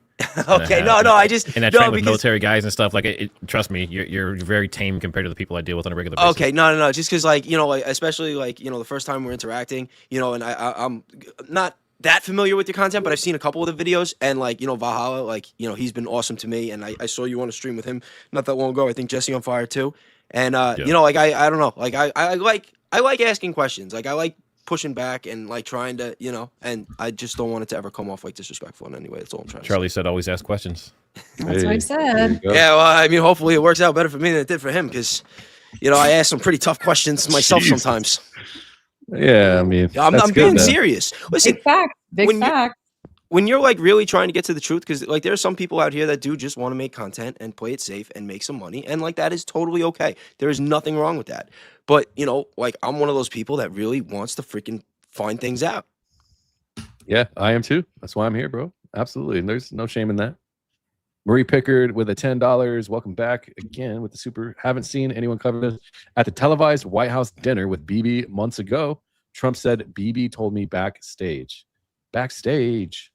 Speaker 2: Okay, I just
Speaker 4: and I train with military guys and stuff. Like, trust me, you're very tame compared to the people I deal with on a regular basis.
Speaker 2: Okay, no, just because like like especially like the first time we're interacting, and I'm not that familiar with your content, but I've seen a couple of the videos, and like Valhalla, like he's been awesome to me, and I saw you on a stream with him not that long ago. I think Jesse on Fire too, and like I don't know, like I like asking questions, like I like pushing back and like trying to and I just don't want it to ever come off like disrespectful in any way. That's all I'm trying to say.
Speaker 4: Charlie said always ask questions.
Speaker 5: That's what I said.
Speaker 2: Yeah, well, I mean, hopefully it works out better for me than it did for him, because I ask some pretty tough questions myself sometimes.
Speaker 1: Yeah, I mean,
Speaker 2: I'm being serious. Listen,
Speaker 5: big fact.
Speaker 2: When you're like really trying to get to the truth, because like there are some people out here that do just want to make content and play it safe and make some money, and like that is totally okay. There is nothing wrong with that. But like I'm one of those people that really wants to freaking find things out.
Speaker 1: Yeah, I am too. That's why I'm here, bro. Absolutely, and there's no shame in that. Marie Pickard with a $10. Welcome back again with the super. Haven't seen anyone cover this. At the televised White House dinner with Bibi months ago, Trump said, Bibi told me backstage. Backstage.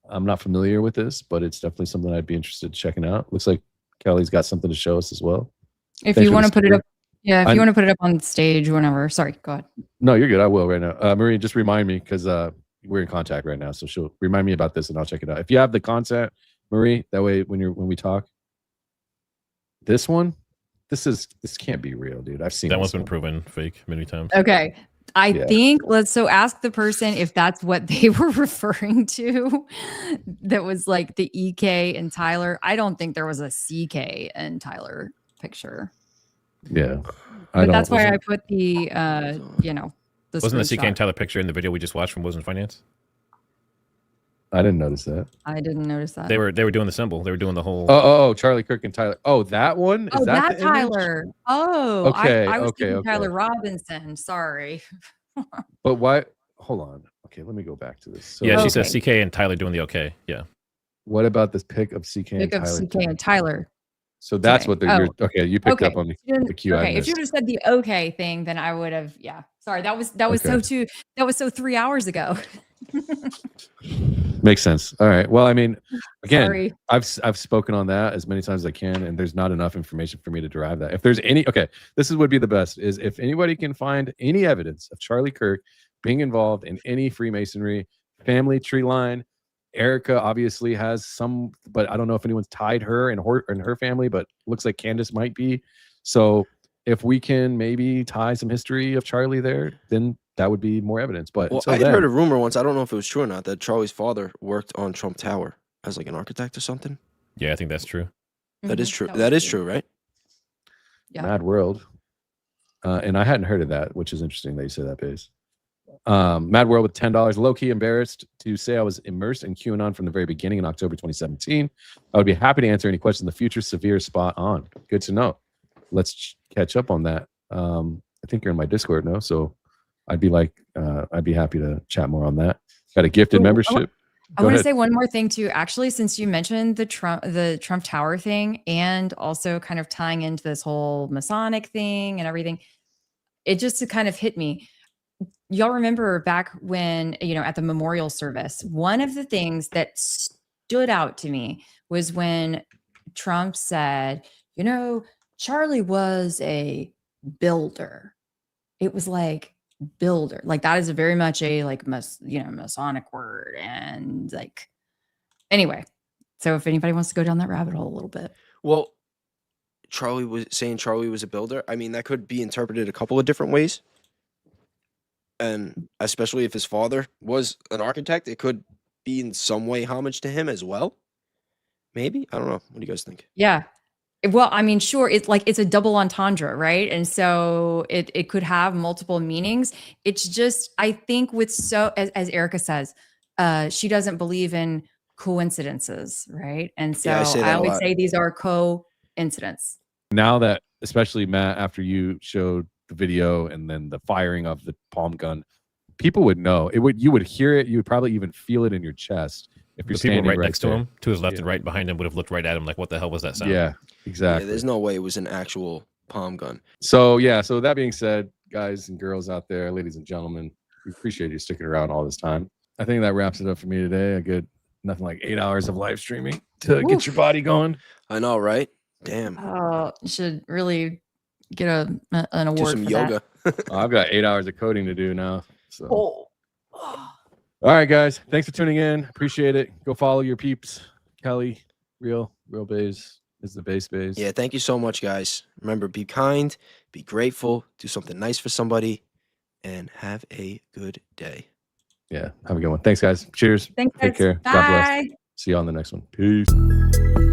Speaker 1: I'm not familiar with this, but it's definitely something I'd be interested in checking out. Looks like Kelly's got something to show us as well.
Speaker 5: If you want to put it up. Yeah, if you want to put it up on stage or whenever. Sorry, go ahead.
Speaker 1: No, you're good. I will right now. Marie, just remind me, because we're in contact right now, so she'll remind me about this and I'll check it out. If you have the content, Marie, that way when we talk. This one, this can't be real, dude. I've seen
Speaker 4: that one's been proven fake many times.
Speaker 5: Okay. I think so ask the person if that's what they were referring to. That was like the EK and Tyler. I don't think there was a CK and Tyler picture.
Speaker 1: Yeah.
Speaker 5: But that's why I put the
Speaker 4: wasn't the CK and Tyler picture in the video we just watched from Wilson Finance?
Speaker 1: I didn't notice that.
Speaker 5: I didn't notice that.
Speaker 4: They were doing the symbol. They were doing the whole.
Speaker 1: Oh, Charlie Kirk and Tyler. Oh, that one. Is that
Speaker 5: Tyler? Oh,
Speaker 1: okay.
Speaker 5: I was thinking Tyler Robinson. Sorry.
Speaker 1: But why? Hold on. Okay, let me go back to this. So,
Speaker 4: yeah, she says CK and Tyler doing the okay. Yeah.
Speaker 1: What about this pic of CK and Tyler?
Speaker 5: Pic of CK and Tyler.
Speaker 1: So that's what they're. Okay, you picked up on the cue.
Speaker 5: Okay, if you just said the okay thing, then I would have. Yeah, sorry. That was okay. That was so 3 hours ago.
Speaker 1: Makes sense. All right. Well, I mean, again,
Speaker 5: sorry.
Speaker 1: I've spoken on that as many times as I can, and there's not enough information for me to derive that. If there's any, this would be the best. Is if anybody can find any evidence of Charlie Kirk being involved in any Freemasonry, family tree line. Erica obviously has some, but I don't know if anyone's tied her and her family, but looks like Candace might be. So if we can maybe tie some history of Charlie there, then that would be more evidence. But
Speaker 2: I had heard a rumor once, I don't know if it was true or not, that Charlie's father worked on Trump Tower as like an architect or something.
Speaker 4: Yeah, I think that's true.
Speaker 2: That is true. That is true, right?
Speaker 5: Yeah.
Speaker 1: Mad World. And I hadn't heard of that, which is interesting that you said that, Baze. Mad World with $10. Low-key embarrassed to say I was immersed in QAnon from the very beginning in October 2017. I would be happy to answer any questions in the future. Severe, spot on. Good to know. Let's catch up on that. I think you're in my Discord now, so I'd be happy to chat more on that. Got a gifted membership.
Speaker 5: I want to say one more thing too. Actually, since you mentioned the Trump Tower thing, and also kind of tying into this whole Masonic thing and everything, it just kind of hit me. Y'all remember back when, at the memorial service, one of the things that stood out to me was when Trump said, Charlie was a builder. It was like builder, like that is very much a Masonic word. And anyway, so if anybody wants to go down that rabbit hole a little bit.
Speaker 2: Well, Charlie was a builder. I mean, that could be interpreted a couple of different ways. And especially if his father was an architect, it could be in some way homage to him as well. Maybe. I don't know. What do you guys think?
Speaker 5: Yeah. Well, I mean, sure. It's a double entendre, right? And so it could have multiple meanings. It's just, I think as Erica says, she doesn't believe in coincidences, right? And so I always say these are coincidence.
Speaker 1: Now that, especially Matt, after you showed the video and then the firing of the palm gun, people would know. You would hear it. You would probably even feel it in your chest. If you're standing
Speaker 4: right next to him, to his left and right behind him, would have looked right at him like, what the hell was that sound?
Speaker 1: Yeah, exactly.
Speaker 2: Yeah, there's no way it was an actual palm gun.
Speaker 1: So that being said, guys and girls out there, ladies and gentlemen, we appreciate you sticking around all this time. I think that wraps it up for me today. A good, nothing like 8 hours of live streaming to get your body going.
Speaker 2: I know, right? Damn.
Speaker 5: Oh, you should really get an award
Speaker 2: do some
Speaker 5: for
Speaker 2: yoga.
Speaker 1: I've got 8 hours of coding to do now. So. All right, guys. Thanks for tuning in. Appreciate it. Go follow your peeps. Kelly, RealBayes is the base.
Speaker 2: Yeah, thank you so much, guys. Remember, be kind, be grateful, do something nice for somebody, and have a good day.
Speaker 1: Yeah, have a good one. Thanks, guys. Cheers.
Speaker 5: Thanks,
Speaker 1: Take
Speaker 5: guys.
Speaker 1: care.
Speaker 5: Bye.
Speaker 1: God bless. See you on the next one. Peace.